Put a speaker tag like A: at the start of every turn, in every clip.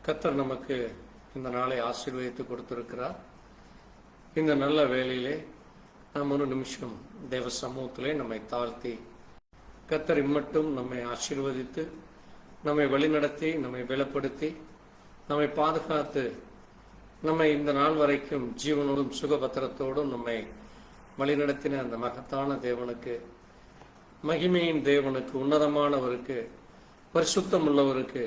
A: கர்த்தர் நமக்கு இந்த நாளை ஆசீர்வதித்து கொடுத்திருக்கிறார். இந்த நல்ல வேளையிலே நாம் ஒரு நிமிஷம் தேவ சமூகத்திலே நம்மை தாழ்த்தி கர்த்தர் இம்மட்டும் நம்மை ஆசீர்வதித்து நம்மை வழிநடத்தி நம்மை பலப்படுத்தி நம்மை பாதுகாத்து நம்மை இந்த நாள் வரைக்கும் ஜீவனோடும் சுகபத்திரத்தோடும் நம்மை வழிநடத்தின அந்த மகத்தான தேவனுக்கு, மகிமையின் தேவனுக்கு, உன்னதமானவருக்கு, பரிசுத்தம் உள்ளவருக்கு,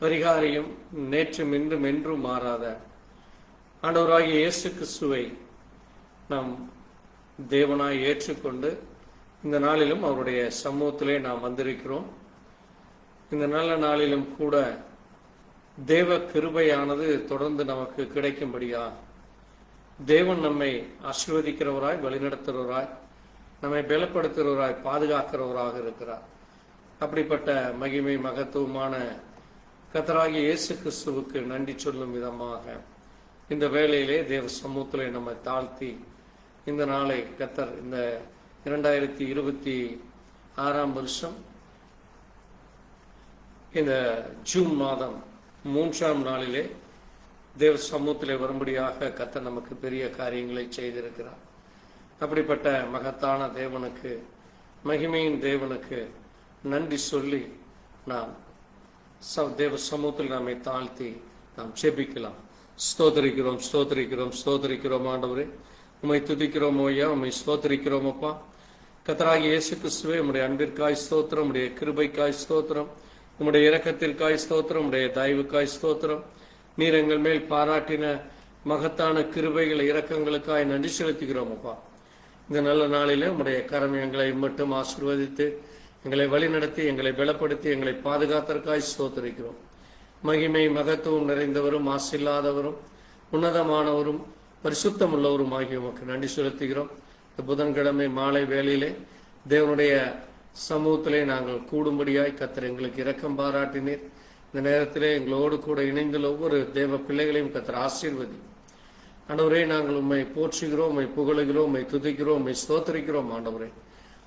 A: பரிகாரியும் நேற்றும் இன்றும் என்றும் மாறாத ஆண்டவராகிய இயேசு கிறிஸ்துவை நாம் தேவனாய் ஏற்றுக்கொண்டு இந்த நாளிலும் அவருடைய சமூகத்திலே நாம் வந்திருக்கிறோம். இந்த நல்ல நாளிலும் கூட தேவ கிருபையானது தொடர்ந்து நமக்கு கிடைக்கும்படியா தேவன் நம்மை ஆசீர்வதிக்கிறவராய், வழிநடத்துகிறவராய், நம்மை பலப்படுத்துகிறவராய், பாதுகாக்கிறவராக இருக்கிறார். அப்படிப்பட்ட மகிமை மகத்துவமான கர்த்தராகிய இயேசு கிறிஸ்துவுக்கு நன்றி சொல்லும் விதமாக இந்த வேளையிலே தேவ சமூகத்திலே நம்மை தாழ்த்தி இந்த நாளை கர்த்தர் இந்த 2026 வருஷம் இந்த ஜூன் மாதம் 3ஆம் நாளிலே தேவ சமூகத்திலே வரும்படியாக கர்த்தர் நமக்கு பெரிய காரியங்களை செய்திருக்கிறார். அப்படிப்பட்ட மகத்தான தேவனுக்கு, மகிமையின் தேவனுக்கு நன்றி சொல்லி நாம் தேவ சமூகத்தில் நம்மை தாழ்த்தி நாம் ஜெபிக்கலாம். ஸ்தோத்திரிக்கிறோம், ஸ்தோத்திரிக்கிறோம், ஸ்தோத்திரிக்கிறோம் ஆண்டவரே, உம்மை துதிக்கிறோம் ஐயா, உம்மை ஸ்தோத்திரிக்கிறோம் அப்பா. கர்த்தராகிய இயேசு கிறிஸ்துவே, உம்முடைய அன்பிற்காய் ஸ்தோத்திரம், உம்முடைய கிருபைக்காய் ஸ்தோத்திரம், உம்முடைய இரக்கத்திற்காய் ஸ்தோத்திரம், உம்முடைய தயவுக்காய் ஸ்தோத்திரம். நீர் எங்கள் மேல் பாராட்டின மகத்தான கிருபைகளை இரக்கங்களுக்காய் நன்றி செலுத்துகிறோம் அப்பா. இந்த நல்ல நாளிலே உம்முடைய கரம் எங்களை மட்டும் ஆசீர்வதித்து எங்களை வழிநடத்தி எங்களை பலப்படுத்தி எங்களை பாதுகாத்தற்காய் ஸ்தோத்திரிக்கிறோம். மகிமை மகத்துவம் நிறைந்தவரும் மாசில்லாதவரும் உன்னதமானவரும் பரிசுத்தம் உள்ளவரும் ஆகிய உமக்கு நன்றி செலுத்துகிறோம். இந்த புதன்கிழமை மாலை வேளையிலே தேவனுடைய சமூகத்திலே நாங்கள் கூடும்படியாய் கர்த்தர் எங்களுக்கு இரக்கம் பாராட்டினீர். இந்த நேரத்திலே எங்களோடு கூட இணைந்துள்ள ஒவ்வொரு தேவ பிள்ளைகளையும் கர்த்தர் ஆசீர்வதி. ஆண்டவரே, நாங்கள் உம்மை போற்றுகிறோம், உம்மை புகழுகிறோம், உம்மை துதிக்கிறோம், உம்மை ஸ்தோத்திரிக்கிறோம். ஆண்டவரே,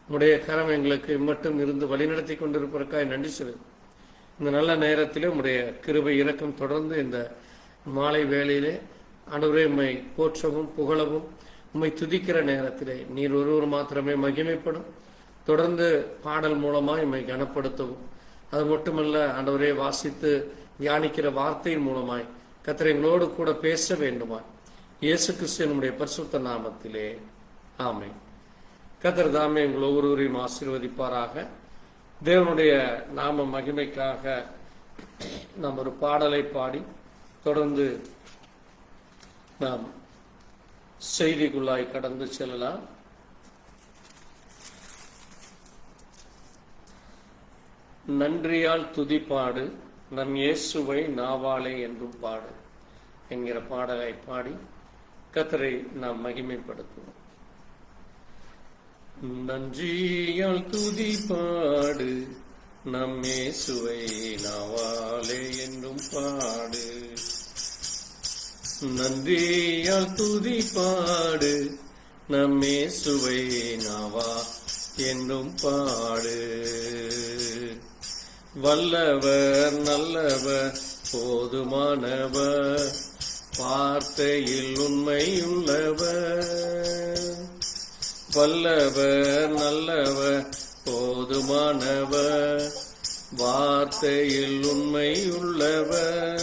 A: உம்முடைய கரம் எங்களுக்கு மட்டும் இருந்து வழிநடத்தி கொண்டிருப்பதற்காக நன்றி செலுத்தும். இந்த நல்ல நேரத்திலே உம்முடைய கிருபை இரக்கம் தொடர்ந்து இந்த மாலை வேளையிலே ஆண்டவரே உம்மை போற்றவும் புகழவும் உம்மை துதிக்கிற நேரத்திலே நீர் ஒருவர் மாத்திரமே மகிமைப்படும். தொடர்ந்து பாடல் மூலமாய் உம்மை கனப்படுத்தவும், அது மட்டுமல்ல ஆண்டவரே, வாசித்து தியானிக்கிற வார்த்தையின் மூலமாய் கர்த்தர் எங்களோடு கூட பேச வேண்டுமாய் இயேசு கிறிஸ்து நம்முடைய பரிசுத்த நாமத்திலே ஆமென். கர்த்தர் தாமே எங்கள் ஒவ்வொருவரையும் ஆசீர்வதிப்பாராக. தேவனுடைய நாம மகிமைக்காக நாம் ஒரு பாடலை பாடி தொடர்ந்து நாம் செய்திக்குள்ளாய் கடந்து செல்லலாம். நன்றியால் துதிப்பாடு, நம் இயேசுவை நாவாலே என்றும் பாடு என்கிற பாடலை பாடி கர்த்தரை நாம் மகிமைப்படுத்துவோம். நன்றியால் துதிப்பாடு, நம் இயேசுவை நாவாலே என்றும் பாடு. நன்றியால் துதிப்பாடு, நம் இயேசுவை நாவா என்றும் பாடு. வல்லவர் நல்லவர் போதுமானவர், வார்த்தையில் உண்மையுள்ளவர். வல்லவர் நல்லவர் போதுமானவர், வார்த்தையில் உண்மையுள்ளவர்.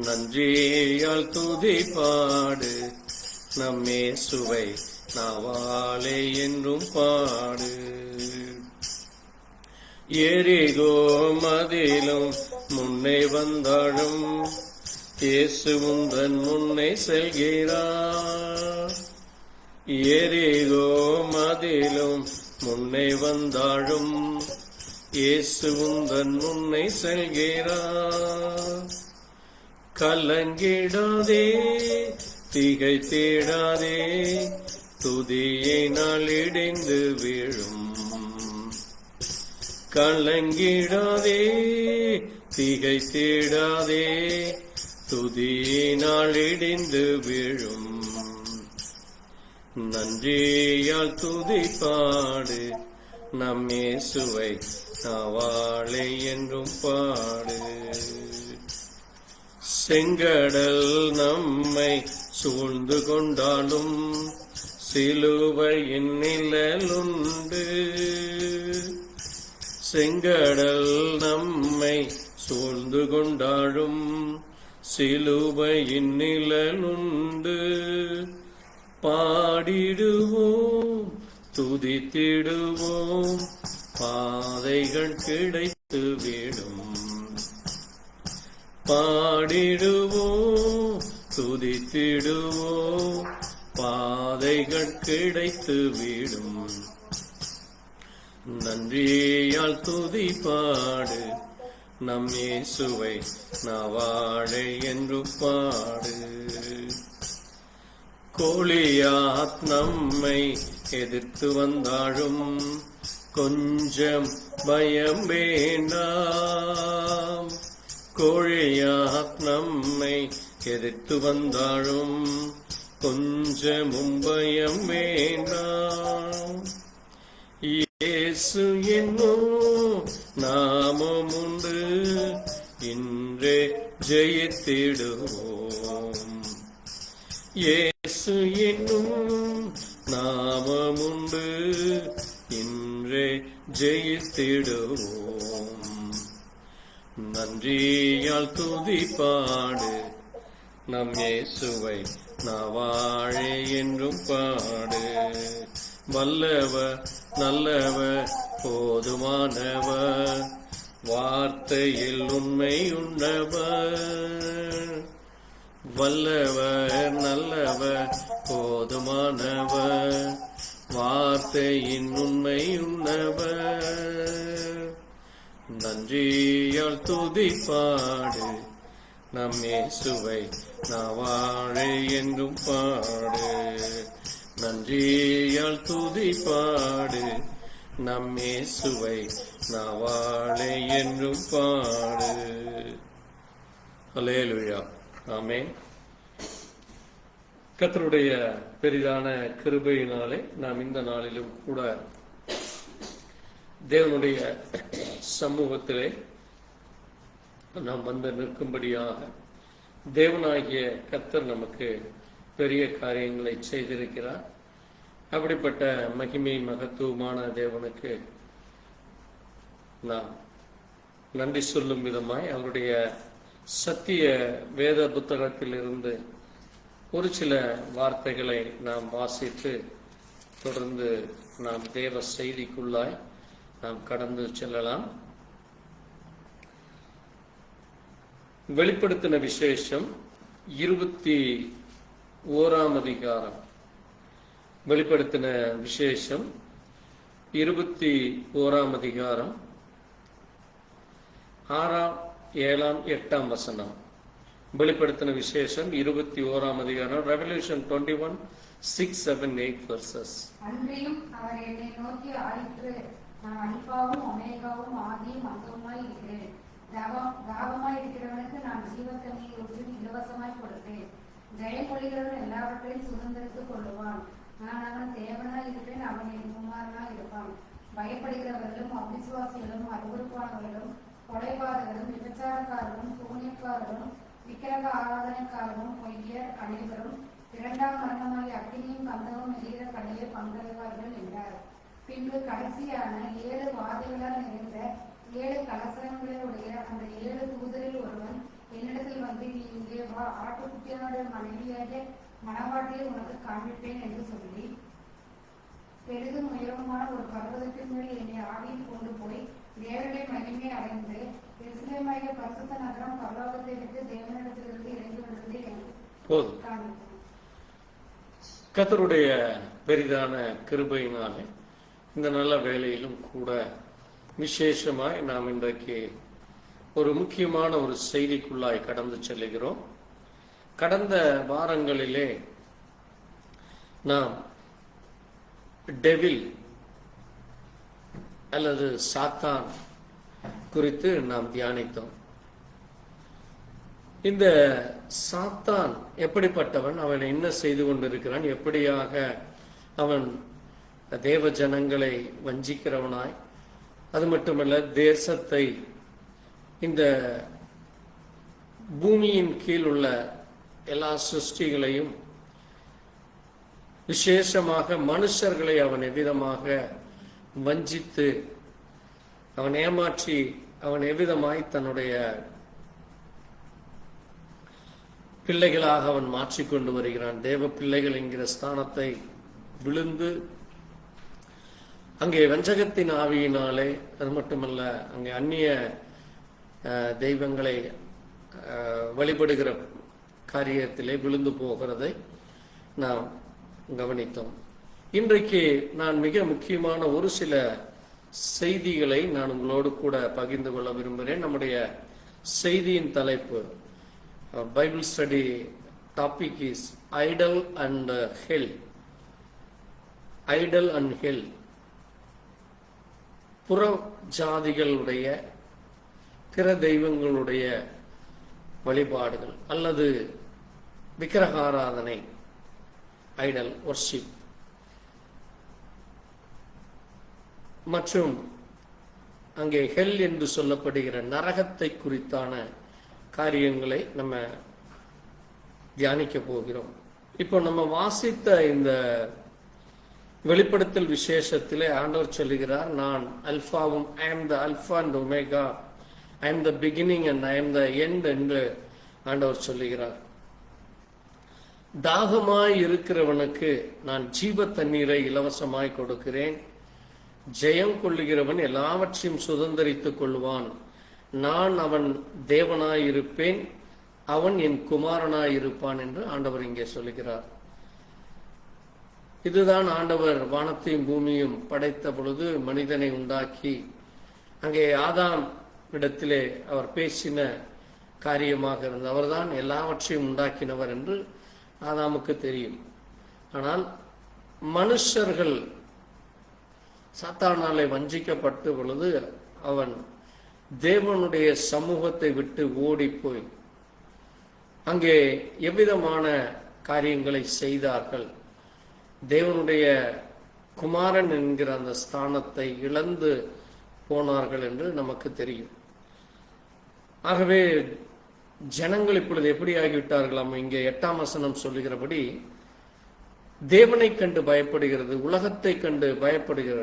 A: நன்றியால் துதிப்பாடு, நம் இயேசுவை நாவாலே என்றும் பாடு. எரிகோ மதிலும் முன்னே வந்தாலும் இயேசு உந்தன் முன்னே செல்கிறார். எரிகோ மதிலும் முன்னே வந்தாலும் இயேசு உந்தன் முன்னே செல்கிறார். கலங்கிடாதே, திகைத்திடாதே, துதியினால் இடிந்து வீழும். கலங்கிடாதே, திகைத்திடாதே, துதியினால் இடிந்து வீழும். நன்றியால் துதிப்பாடு, நம் இயேசுவை நாவாழை என்றும் பாடு. செங்கடல் நம்மை சூழ்ந்து கொண்டாலும் சிலுவையின் நிழலுண்டு. செங்கடல் நம்மை சூழ்ந்து கொண்டாலும் சிலுவையின் நிழலுண்டு. பாடிடுவோம் துதித்திடுவோம் பாதைகள் கிடைத்து விடும். பாடிடுவோம் துதித்திடுவோம் பாதைகள் கிடைத்து விடும். நன்றியால் துதி பாடு நம் இயேசுவை நாவாழை என்று பாடு. கோலியாத் நம்மை எதிர்த்து வந்தாலும் கொஞ்சம் பயம் வேண்டாம். கோலியாத் நம்மை எதிர்த்து வந்தாலும் கொஞ்சமும் பயம் வேண்டாம். இயேசு என்னும் நாமம் உண்டு, இன்றே ஜெயித்திடுவோம். இயேசு என்னும் நாமம் உண்டு, இன்றே ஜெயித்திடுவோம். நன்றியால் துதி பாடு நம் இயேசுவை நாவாழை என்றும் பாடு. வல்லவர் நல்லவர் போதுமானவர், வார்த்தையில் உண்மை உண்ணவர். வல்லவர் நல்லவர் போதுமானவர், வார்த்தையின் உண்மை உண்ணவர். நன்றியால் துதி பாடு நம் இயேசுவை நாவாழை என்றும் பாடு. நன்றியால் துதி பாடு நம் இயேசுவை நாவாழை என்றும் பாடு. அல்லேலூயா. ஆமென். கர்த்தருடைய பெரிதான கிருபையினாலே நாம் இந்த நாளிலும் கூட தேவனுடைய சமூகத்திலே நாம் வந்து நிற்கும்படியாக தேவனாகிய கர்த்தர் நமக்கு பெரிய காரியங்களை செய்திருக்கிறார். அப்படிப்பட்ட மகிமை மகத்துவமான தேவனுக்கு நாம் நன்றி சொல்லும் விதமாய் அவருடைய சத்திய வேத புத்தகத்தில் இருந்து ஒரு சில வார்த்தைகளை நாம் வாசித்து தொடர்ந்து நாம் தேவ செய்திக்குள்ளாய் நாம் கடந்து செல்லலாம். வெளிப்படுத்தின விசேஷம் 21ஆம் அதிகாரம். வெளிப்படுத்தின விசேஷம் 21ஆம் அதிகாரம் 6ஆம் 7ஆம் 8ஆம் வசனம். வெளிப்படுத்தின விசேஷம் 21ஆம் அதிகாரம். Revolution 21:6, 7, 8 verses.
B: அன்றியும் அவர் என்னை நோக்கி ஆயிற்று, நான் அல்பாவும் ஒமேகாவும் ஆதியும் அந்தமுமாய் இருக்கிறேன். தாகமாய் இருக்கிறவனுக்கு நான் ஜீவத்தண்ணியை ஊற்றி இலவசமாய் கொடுப்பேன். ஜெயமொழிகிறவன் எல்லாவற்றையும் சுதந்திரித்துக் கொள்ளுவான். நான் அவன் தேவனாய் இருப்பேன், அவன் என் குமாரனாய் இருப்பான். பயப்படுகிறவர்களும் அவிசுவாசிகளும் அருவருப்பானவர்களும் கொலைபாதகரும் விபச்சாரக்காரரும் சூனியக்காரரும் விக்கிரக ஆராதனைக்காரரும் பொய்யர் அனைவரும் இரண்டாம் மரணமாகிய அக்கினியும் கந்தமும் எரிகிற கடலில் பங்கடைவார்கள் என்றார். பின்பு கடைசியான 7 வாதைகளால் நிறைந்த 7 கலசரங்களுடைய அந்த 7 தூதரில் ஒருவன் என்னிடத்தில் வந்து, நீ இங்கே வா, ஆட்டுக்குட்டியானுடைய மனைவியாகிய மணவாட்டியை உனக்கு காண்பிப்பேன் என்று சொல்லி பெரிதும் உயரமான ஒரு பர்வதத்தின் மேல் என்னை ஆவியில் கொண்டு போய் தேவனுடைய மகிமையை அடைந்து எருசலேமாகிய பரிசுத்த நகரம் பரலோகத்தை விட்டு தேவனிடத்திலிருந்து இறங்கி வந்தது என்று காண்பித்தார்.
A: கர்த்தருடைய பெரிதான கிருபையினாலே இந்த நல்ல வேளையிலும் கூட விசேஷமாய் நாம் இன்றைக்கு ஒரு முக்கியமான ஒரு செய்திக்குள்ளாய் கடந்து செல்லுகிறோம். கடந்த வாரங்களிலே நாம் டெவில் அல்லது சாத்தான் குறித்து நாம் தியானித்தோம். இந்த சாத்தான் எப்படிப்பட்டவன், அவன் என்ன செய்து கொண்டிருக்கிறான், எப்படியாக அவன் தேவ ஜனங்களை வஞ்சிக்கிறவனாய் அது மட்டுமல்ல, தேசத்தை, இந்த பூமியின் கீழ் உள்ள எல்லா சிருஷ்டிகளையும், விசேஷமாக மனுஷர்களை அவன் எவ்விதமாக வஞ்சித்து, அவன் ஏமாற்றி, அவன் எவ்விதமாய் தன்னுடைய பிள்ளைகளாக அவன் மாற்றிக்கொண்டு வருகிறான். தேவ பிள்ளைகள் என்கிற ஸ்தானத்தை விழுந்து அங்கே வஞ்சகத்தின் ஆவியினாலே, அது மட்டுமல்ல, அங்கே அந்நிய தெய்வங்களை வழிபடுகிற காரியத்திலே விழுந்து போகிறதை நாம் கவனித்தோம். இன்றைக்கு நான் மிக முக்கியமான ஒரு சில செய்திகளை நான் உங்களோடு கூட பகிர்ந்து கொள்ள விரும்புகிறேன். நம்முடைய செய்தியின் தலைப்பு, Bible study topic is idol and hell. Idol and hell, புற ஜாதிகளுடைய, பிற தெய்வங்களுடைய வழிபாடுகள் அல்லது விக்கிரகாராதனை, ஐடல் வர்ஷிப், மற்றும் அங்கே ஹெல் என்று சொல்லப்படுகிற நரகத்தை குறித்தான காரியங்களை நம்ம தியானிக்க போகிறோம். இப்போ நம்ம வாசித்த இந்த வெளிப்படுத்தல் விசேஷத்திலே ஆண்டவர் சொல்லுகிறார், நான் அல்பாவும், I am the alpha and omega, I am the beginning and I am the end என்று ஆண்டவர் சொல்லுகிறார். தாகமாய் இருக்கிறவனுக்கு நான் ஜீவ தண்ணீரை இலவசமாய் கொடுக்கிறேன். ஜெயம் கொள்ளுகிறவன் எல்லாவற்றையும் சுதந்தரித்துக் கொள்வான். நான் அவன் தேவனாய் இருப்பேன், அவன் என் குமாரனாய் இருப்பான் என்று ஆண்டவர் இங்கே சொல்லுகிறார். இதுதான் ஆண்டவர் வானத்தையும் பூமியும் படைத்த பொழுது மனிதனை உண்டாக்கி அங்கே ஆதாம் இடத்திலே அவர் பேசின காரியமாக இருந்த அவர்தான் எல்லாவற்றையும் உண்டாக்கினவர் என்று ஆதாமுக்கு தெரியும். ஆனால் மனுஷர்கள் சாத்தானாலே வஞ்சிக்கப்பட்ட பொழுது அவன் தேவனுடைய சமூகத்தை விட்டு ஓடி போய் அங்கே எவ்விதமான காரியங்களை செய்தார்கள், தேவனுடைய குமாரன் என்கிற அந்த ஸ்தானத்தை இழந்து போனார்கள் என்று நமக்கு தெரியும். ஆகவே ஜனங்கள் இப்பொழுது எப்படி ஆகிவிட்டார்களாம்? இங்கே 8ஆம் வசனம் சொல்லுகிறபடி தேவனை கண்டு பயப்படுகிறது, உலகத்தை கண்டு பயப்படுகிற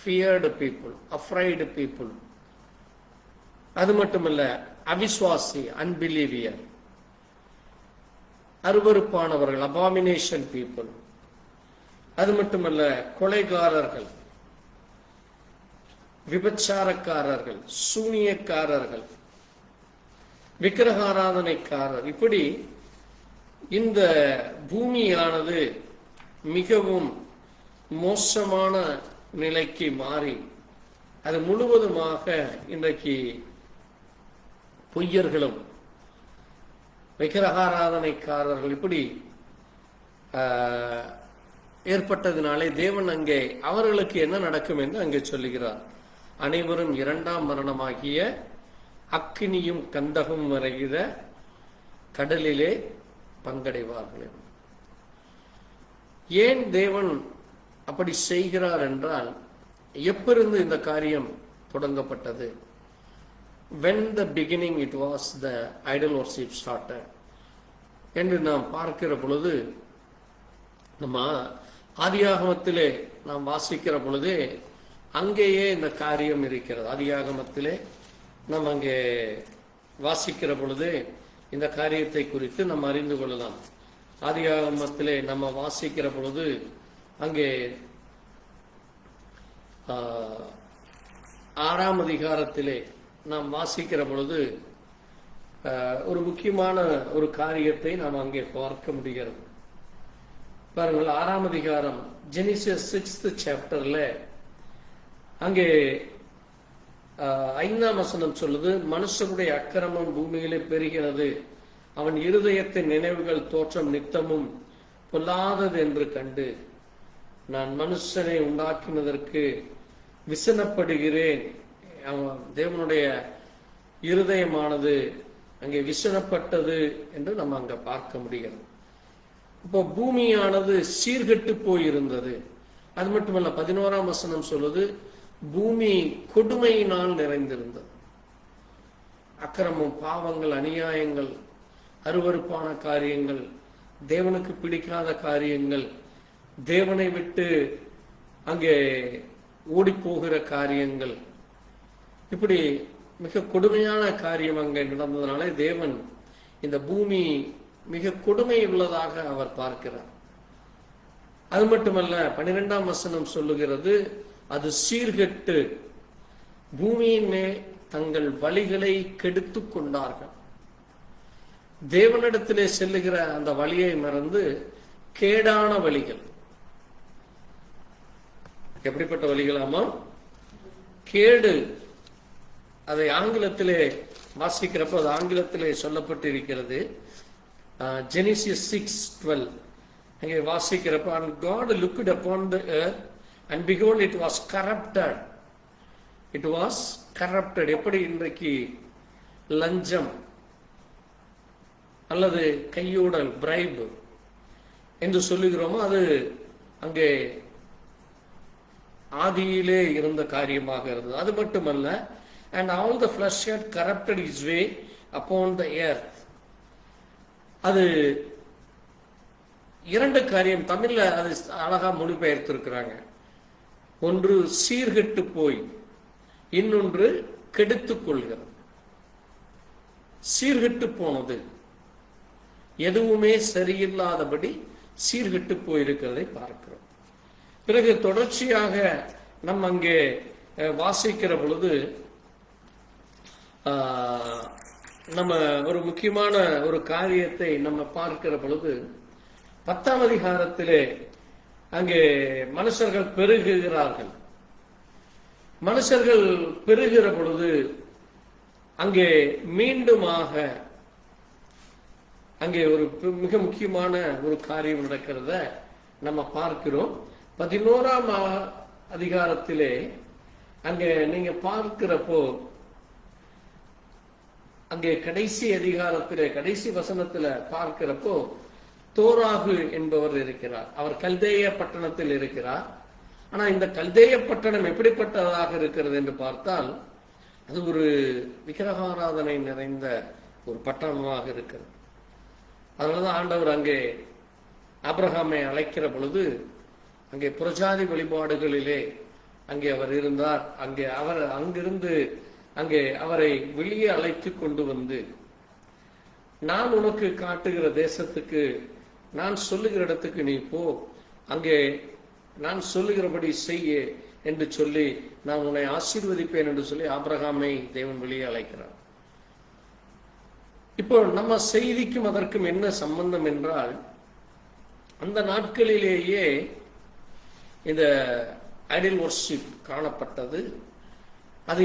A: feared people, afraid people. அது மட்டுமல்ல, அவிசுவாசி, அன்பிலீவியர், அருவருப்பானவர்கள், அபாமினேஷன் பீப்புள். அது மட்டுமல்ல, கொலைகாரர்கள், விபச்சாரக்காரர்கள், சூனியக்காரர்கள், விக்கிரகாராதனைக்காரர். இப்படி இந்த பூமியானது மிகவும் மோசமான நிலைக்கு மாறி அது முழுவதுமாக இன்றைக்கு பொய்யர்களும் விக்கிரகாராதனைக்காரர்கள் இப்படி ஏற்பட்டதினாலே தேவன் அங்கே அவர்களுக்கு என்ன நடக்கும் என்று அங்கே சொல்லுகிறார். அனைவரும் 2ஆம் மரணமாகிய அக்கினியும் கந்தகம் வரைகிற கடலிலே பங்கடைவார்கள். ஏன் தேவன் அப்படி செய்கிறார் என்றால், எப்பிருந்து இந்த காரியம் தொடங்கப்பட்டது? when the beginning it was the idol worship started என்று நாம் பார்க்கிற பொழுது, நம்ம ஆதியாகமத்திலே நாம் வாசிக்கிற பொழுது அங்கேயே இந்த காரியம் இருக்கிறது. ஆதியாகமத்திலே நாம் அங்கே வாசிக்கிற பொழுது இந்த காரியத்தை குறித்து நம்ம அறிந்து கொள்ளலாம். ஆதியாகமத்திலே நம்ம வாசிக்கிற பொழுது அங்கே 6ஆம் அதிகாரத்திலே நாம் வாசிக்கிற பொழுது ஒரு முக்கியமான ஒரு காரியத்தை நாம் அங்கே பார்க்க முடிகிறது. பாருங்கள், 6ஆம் அதிகாரம் ஜெனிசிஸ் 6th சாப்டர்ல அங்கே 5ஆம் வசனம் சொல்லுது, மனுஷனுடைய அக்கிரமம் பூமியிலே பெருகிறது, அவன் இருதயத்தின் நினைவுகள் தோற்றம் நித்தமும் பொல்லாதது என்று கண்டு நான் மனுஷனை உண்டாக்கினதற்கு விசனப்படுகிறேன். தேவனுடைய இருதயமானது அங்கே விசனப்பட்டது என்று நம்ம அங்க பார்க்க முடிகிறது. இப்போ பூமியானது சீர்கெட்டு போயிருந்தது. அது மட்டுமல்ல, 11ஆம் வசனம் சொல்லுது, பூமி கொடுமையினால் நிறைந்திருந்தது. அக்கிரமம், பாவங்கள், அநியாயங்கள், அருவருப்பான காரியங்கள், தேவனுக்கு பிடிக்காத காரியங்கள், தேவனை விட்டு அங்கே ஓடி போகிற காரியங்கள், இப்படி மிக கொடுமையான காரியம் அங்கே நடந்ததுனால தேவன் இந்த பூமி மிக கொடுமை உள்ளதாக அவர் பார்க்கிறார். அது மட்டுமல்ல, 12ஆம் வசனம் சொல்லுகிறது, அது சீர்கெட்டு பூமியின் மேல் தங்கள் வழிகளை கெடுத்து கொண்டார்கள். தேவனிடத்திலே செல்லுகிற அந்த வழியை மறந்து கேடான வழிகள். எப்படிப்பட்ட வழிகளாமா? கேடு. அதை ஆங்கிலத்திலே வாசிக்கிறப்போ அது ஆங்கிலத்திலே சொல்லப்பட்டு இருக்கிறது. Genesis 6:12 அங்கே வாசிக்கிறப்ப, and God looked upon the earth and behold it was corrupted. It was corrupted. எப்படி இன்றைக்கு லஞ்சம் அல்லது கையூடல், பிரைப் என்று சொல்லுகிறோமோ, அது அங்கே ஆதியிலே இருந்த காரியமாக இருந்தது. அது மட்டுமல்ல, and all the flesh had corrupted his way upon the earth. அது இரண்டு காரியம் தமிழ்ல அது அழகா மொழிபெயர்த்திருக்கிறாங்க. ஒன்று சீர்கெட்டு போய், இன்னொன்று கெடுத்துக் கொள்கிறது. சீர்கெட்டு போனது, எதுவுமே சரியில்லாதபடி சீர்கெட்டு போயிருக்கிறதை பார்க்கிறோம். பிறகு தொடர்ச்சியாக நம்ம அங்கே வாசிக்கிற பொழுது நம்ம ஒரு முக்கியமான ஒரு காரியத்தை நம்ம பார்க்கிற பொழுது 10ஆம் அதிகாரத்திலே அங்கே மனுஷர்கள் பெருகுகிறார்கள். மனுஷர்கள் பெருகிற பொழுது அங்கே மீண்டுமாக அங்கே ஒரு மிக முக்கியமான ஒரு காரியம் நடக்கிறத நம்ம பார்க்கிறோம். 11ஆம் அதிகாரத்திலே அங்கே நீங்க பார்க்கிறப்போ, அங்கே கடைசி அதிகாரத்திலே கடைசி வசனத்துல பார்க்கிறப்போ, தோராகு என்பவர் இருக்கிறார். அவர் கல்தேய பட்டணத்தில் இருக்கிறார். ஆனா இந்த கல்தேய பட்டணம் எப்படிப்பட்டதாக இருக்கிறது என்று பார்த்தால், அது ஒரு விக்கிரகாராதனை நிறைந்த ஒரு பட்டணமாக இருக்கிறது. அதனாலதான் ஆண்டவர் அங்கே ஆபிரகாமை அழைக்கிற பொழுது அங்கே புறஜாதி வழிபாடுகளிலே அங்கே அவர் இருந்தார். அங்கே அவர் அங்கிருந்து அங்கே அவரை வெளியே அழைத்து கொண்டு வந்து, நான் உனக்கு காட்டுகிற தேசத்துக்கு, நான் சொல்லுகிற இடத்துக்கு நீ போ, அங்கே நான் சொல்லுகிறபடி செய்ய என்று சொல்லி நான் உன்னை ஆசீர்வதிப்பேன் என்று சொல்லி ஆபிரகாமை தேவன் வெளியே அழைக்கிறார். இப்போ நம்ம செய்திக்கும் அதற்கும் என்ன சம்பந்தம் என்றால், அந்த நாட்களிலேயே இந்த ஐடல் வர்ஷிப் காணப்பட்டது. அது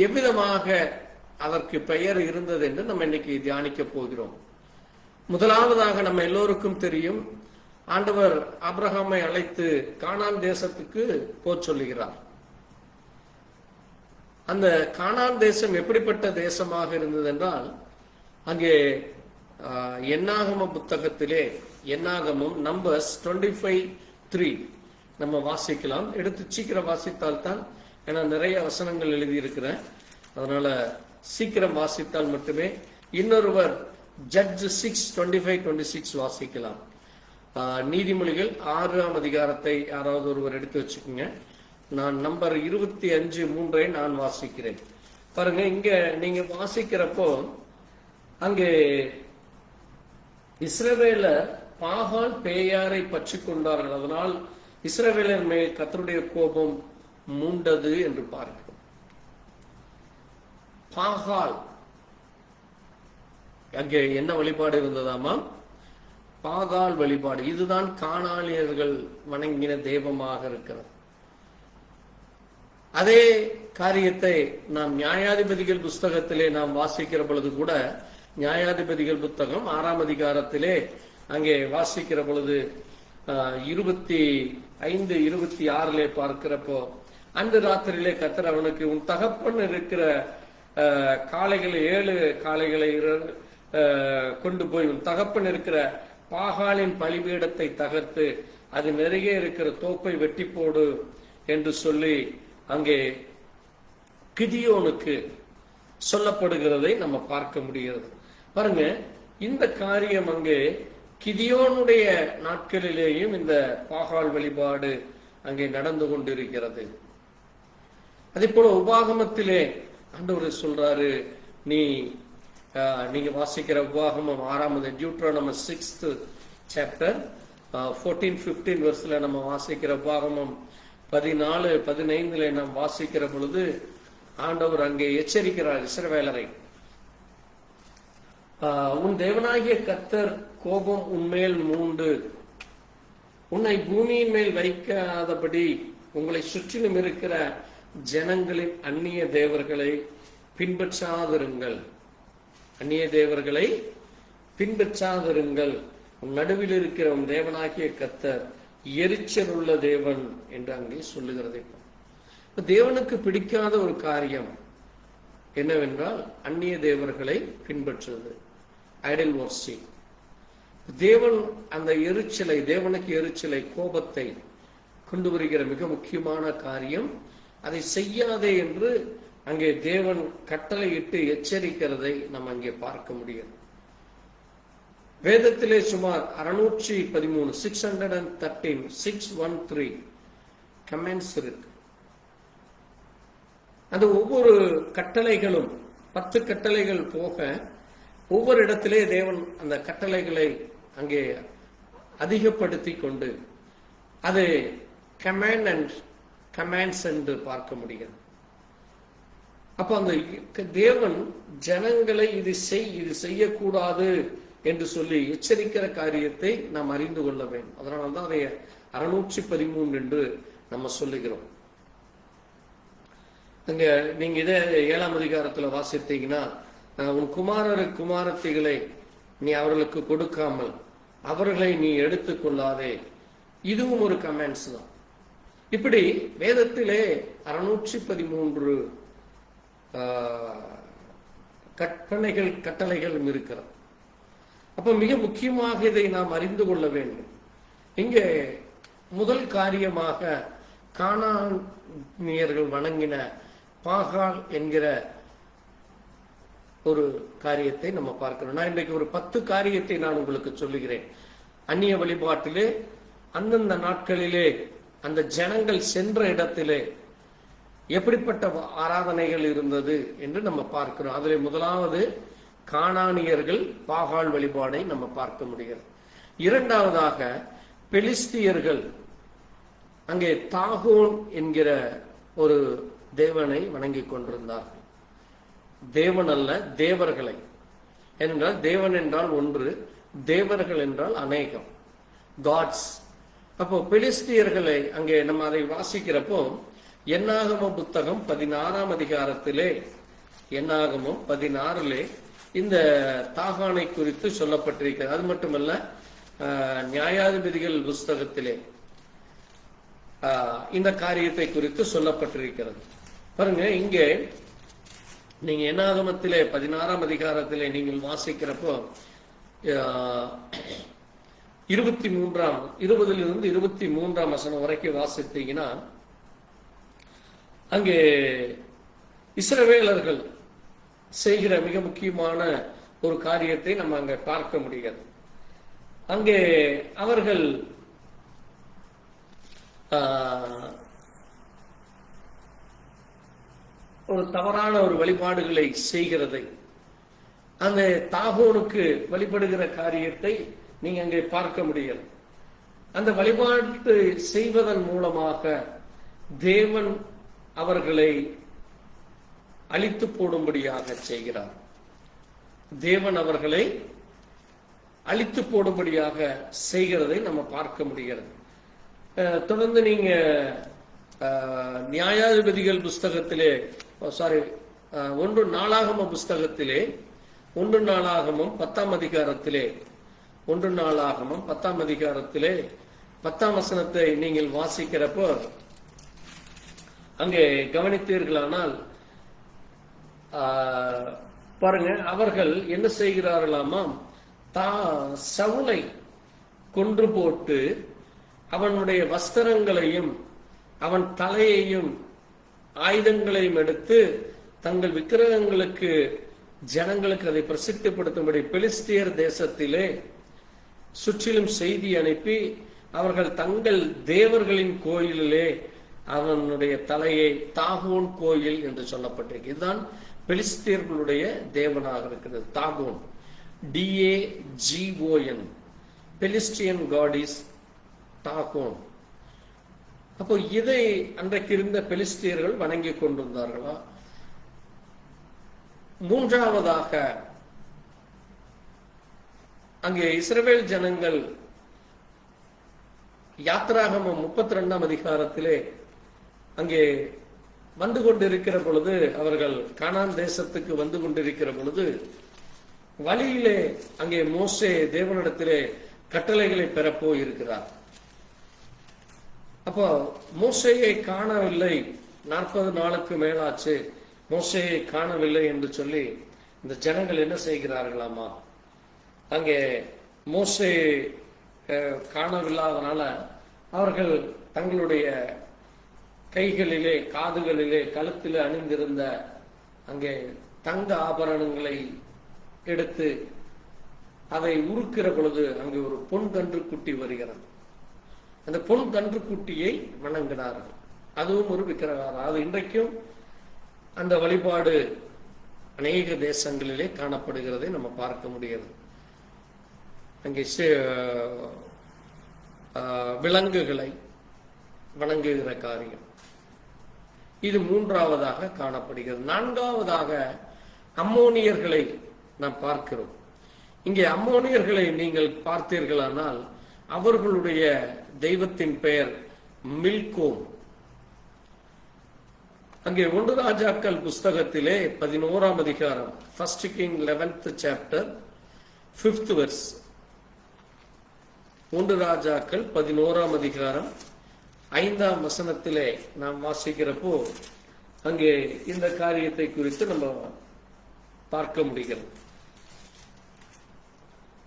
A: எவ்விதமாக அதற்கு பெயர் இருந்தது என்று நம்ம இன்னைக்கு தியானிக்க போகிறோம். முதலாவதாக நம்ம எல்லோருக்கும் தெரியும், ஆண்டவர் ஆபிரகாமை அழைத்து கானான் தேசத்துக்கு போச் சொல்லுகிறார். அந்த கானான் தேசம் எப்படிப்பட்ட தேசமாக இருந்தது என்றால், அங்கே என்னாகம புத்தகத்திலே, என்னாகமும் நம்பர்ஸ் 25:3 நம்ம வாசிக்கலாம். எடுத்து சீக்கிரம் வாசித்தால் தான், ஏன்னா நிறைய வசனங்கள் எழுதியிருக்கிறேன், அதனால சீக்கிரம் வாசித்தால் மட்டுமே. இன்னொருவர் ஜட்ஜ் 6:25-26 வாசிக்கலாம். நீதிமொழிகள் 6ஆம் அதிகாரத்தை யாராவது ஒருவர் எடுத்து வச்சுக்கோங்க. நான் நம்பர் 25:3 நான் வாசிக்கிறேன். பாருங்க, இங்க நீங்க வாசிக்கிறப்போ அங்கே இஸ்ரவேலர் பாகால் பேயாரை பற்றி கொண்டார்கள், அதனால் இஸ்ரவேலர் மேல் கர்த்தருடைய கோபம் மூண்டது என்று பார்க்கிறோம். பாகால், அங்கே என்ன வழிபாடு இருந்ததாமா? பாகால் வழிபாடு. இதுதான் கானானியர்கள் வணங்கின தெய்வமாக இருக்கிறது. அதே காரியத்தை நாம் நியாயாதிபதிகள் புஸ்தகத்திலே நாம் வாசிக்கிற பொழுது கூட, நியாயாதிபதிகள் புத்தகம் 6ஆம் அதிகாரத்திலே அங்கே வாசிக்கிற பொழுது 25-26 பார்க்கிறப்போ, அன்று ராத்திரியிலே கர்த்தர் அவனுக்கு, உன் தகப்பன் இருக்கிற காளைகளை 7 காளைகளை கொண்டு போய் உன் தகப்பன் இருக்கிற பாகாலின் பலிபீடத்தை தகர்த்து அது நெருகே இருக்கிற தோப்பை வெட்டி போடு என்று சொல்லி அங்கே கிதியோனுக்கு சொல்லப்படுகிறதை நம்ம பார்க்க முடிகிறது. பாருங்க, இந்த காரியம் அங்கே கிதியோனுடைய நாட்களிலேயும் இந்த பாகால் வழிபாடு அங்கே நடந்து கொண்டிருக்கிறது. அதே போல உபாகமத்திலே ஆண்டவர் சொல்றாரு, நீங்க வாசிக்கிற உபாகமம் 6ஆம் டியூட்ரோனமி 6th chapter 14-15 verseல நம்ம வாசிக்கிற உபாகமம் 14-15 நாம் வாசிக்கிற பொழுது ஆண்டவர் அங்கே எச்சரிக்கிறார் இஸ்ரவேலரை. உன் தேவனாகிய கர்த்தர் கோபம் உன்மேல் மூண்டு உன்னை பூமியின் மேல் வைக்காதபடி உங்களை சுற்றிலும் இருக்கிற ஜனங்களின் அந்நிய தேவர்களை பின்பற்றாதிருங்கள். அந்நிய தேவர்களை பின்பற்றாதிருங்கள். உன் நடுவில் இருக்கிற உன் தேவனாகிய கர்த்தர் எரிச்சல் உள்ள தேவன் என்று அங்கே சொல்லுகிறது. தேவனுக்கு பிடிக்காத ஒரு காரியம் என்னவென்றால் அந்நிய தேவர்களை பின்பற்றுவது, ஐடல் வர்ஷிப். தேவன் அந்த எரிச்சலை, தேவனுக்கு எரிச்சலை, கோபத்தை கொண்டு வருகிற மிக முக்கியமான காரியம். அதை செய்யாதே என்று அங்கே தேவன் கட்டளையிட்டு எச்சரிக்கிறதை நம்ம அங்கே பார்க்க முடியும். வேதத்திலே சுமார் 613 613 கமெண்ட்ஸ் இருக்கு. அந்த ஒவ்வொரு கட்டளைகளும் 10 கட்டளைகள் போக ஒவ்வொரு இடத்திலே தேவன் அந்த கட்டளைகளை அங்கே அதிகப்படுத்தி கொண்டு அது கமாண்ட்ஸ் என்று பார்க்க முடிகிறது. அப்ப அந்த தேவன் ஜனங்களை இது செய்யக்கூடாது என்று சொல்லி எச்சரிக்கிற காரியத்தை நாம் அறிந்து கொள்ள வேண்டும். அதனால்தான் அதை 613 என்று நம்ம சொல்லுகிறோம். அங்க நீங்க இதே 7ஆம் அதிகாரத்துல வாசித்தீங்கன்னா, உன் குமாரத்திகளை நீ அவர்களுக்கு கொடுக்காமல் அவர்களை நீ எடுத்துக்கொள்ளாதே, இதுவும் ஒரு கமெண்ட்ஸ் தான். இப்படி வேதத்திலே 613 கட்டளைகளும் இருக்கிறது. அப்ப மிக முக்கியமாக இதை நாம் அறிந்து கொள்ள வேண்டும். இங்கே முதல் காரியமாக கானானியர்கள் வணங்கின பாகால் என்கிற ஒரு காரியத்தை நம்ம பார்க்கிறோம். நான் இன்றைக்கு ஒரு 10 காரியத்தை நான் உங்களுக்கு சொல்லுகிறேன். அந்நிய வழிபாட்டிலே அந்தந்த நாட்களிலே அந்த ஜனங்கள் சென்ற இடத்திலே எப்படிப்பட்ட ஆராதனைகள் இருந்தது என்று நம்ம பார்க்கிறோம். அதில் முதலாவது கானானியர்கள் பாகால் வழிபாடை நம்ம பார்க்க முடிகிறது. இரண்டாவதாக பெலிஸ்தியர்கள் அங்கே தாகோன் என்கிற ஒரு தேவனை வணங்கி கொண்டிருந்தார்கள். தேவன் அல்ல, தேவர்களை. ஏனென்றால் தேவன் என்றால் ஒன்று, தேவர்கள் என்றால் அநேகம், காட்ஸ். அப்போ பெலிஸ்தியர்களை அங்கே நம்ம அதை வாசிக்கிறப்போ என்னாகம புத்தகம் 16ஆம் அதிகாரத்திலே, என்னாகமம் 16 இந்த தாகானை குறித்து சொல்லப்பட்டிருக்கிறது. அது மட்டுமல்ல, நியாயாதிபதிகள் புஸ்தகத்திலே இந்த காரியத்தை குறித்து சொல்லப்பட்டிருக்கிறது. பாருங்க, இங்கே நீங்க என்னாகமத்திலே 16ஆம் அதிகாரத்திலே நீங்கள் வாசிக்கிறப்போ 20 to 23 வரைக்கும் வாசித்தீங்கன்னா, அங்கே இஸ்ரவேலர்கள் செய்கிற மிக முக்கியமான ஒரு காரியத்தை நம்ம அங்க பார்க்க முடியாது. அங்கே அவர்கள் ஒரு தவறான ஒரு வழிபாடுகளை செய்கிறதை, அந்த தாகோனுக்கு வழிபடுகிற காரியத்தை நீங்க அங்கே பார்க்க முடியாது. அந்த வழிபாட்டு செய்வதன் மூலமாக தேவன் அவர்களை அழித்து போடும்படியாக செய்கிறார். தேவன் அவர்களை அழித்து போடும்படியாக செய்கிறதை நம்ம பார்க்க முடிகிறது. தொடர்ந்து நீங்க நியாயாதிபதிகள் புஸ்தகத்திலே, 1 நாளாகம புஸ்தகத்திலே, 1 நாளாகமம் 10ஆம் அதிகாரத்திலே, 1 நாளாகமம் 10ஆம் அதிகாரத்திலே 10ஆம் வசனத்தை நீங்கள் வாசிக்கிறப்போ அங்கே கவனித்தீர்களானால் பாருங்க, அவர்கள் என்ன செய்கிறார்களாமாம், சவுலை கொன்று போட்டு அவனுடைய வஸ்திரங்களையும் அவன் தலையையும் ஆயுதங்களையும் எடுத்து தங்கள் விக்கிரகங்களுக்கு ஜனங்களுக்கு அதை பிரசித்திப்படுத்தும்படி பெலிஸ்தியர் தேசத்திலே சுற்றிலும் செய்தி அனுப்பி அவர்கள் தங்கள் தேவர்களின் கோயிலிலே அவனுடைய தலையை தாகோன் கோயில் என்று சொல்லப்பட்டிருக்கு. இதுதான் பெலிஸ்தியர்களுடைய தேவனாக இருக்கிறது. தாகோன், DAGON, பெலிஸ்டியன் காட் இஸ் தாகோன். அப்போ இதை அன்றைக்கு இருந்த பெலிஸ்தியர்கள் வணங்கி கொண்டிருந்தார்களா? மூன்றாவதாக அங்கே இஸ்ரவேல் ஜனங்கள் யாத்ராகமம் 32ஆம் அதிகாரத்திலே அங்கே வந்து கொண்டிருக்கிற பொழுது, அவர்கள் கானான் தேசத்துக்கு வந்து கொண்டிருக்கிற பொழுது வழியிலே அங்கே மோசே தேவனிடத்திலே கட்டளைகளை பெறப்போய் இருக்கிறார். அப்போ மோசேயை காணவில்லை, 40 நாளுக்கு மேலாச்சு, மோசேயை காணவில்லை என்று சொல்லி இந்த ஜனங்கள் என்ன செய்கிறார்களாமா, அங்கே மோசே காணவில்லாதனால அவர்கள் தங்களுடைய கைகளிலே, காதுகளிலே, கழுத்திலே அணிந்திருந்த அங்கே தங்க ஆபரணங்களை எடுத்து அதை உருக்கிற பொழுது அங்கே ஒரு பொன் கன்று குட்டி வருகிறது. அந்த பொன் கன்று குட்டியை வணங்கினார்கள். அதுவும் ஒரு விக்கிரகாரம். அது இன்றைக்கும் அந்த வழிபாடு அநேக தேசங்களிலே காணப்படுகிறதை நம்ம பார்க்க முடிகிறது. அங்கே விலங்குகளை வணங்குகிற காரியம் இது மூன்றாவதாக காணப்படுகிறது. நான்காவதாக அம்மோனியர்களை நாம் பார்க்கிறோம். இங்கே அம்மோனியர்களை நீங்கள் பார்த்தீர்களானால் அவர்களுடைய தெய்வத்தின் பெயர் மில்கோம். அங்கே 1 ராஜாக்கள் புஸ்தகத்திலே 11ஆம் அதிகாரம், 1 Kings 11th chapter 5th verse, 1 ராஜாக்கள் 11ஆம் அதிகாரம் 5ஆம் வசனத்திலே நாம் வாசிக்கிறப்போ அங்கே இந்த காரியத்தை குறித்து நம்ம பார்க்க முடிகிறது.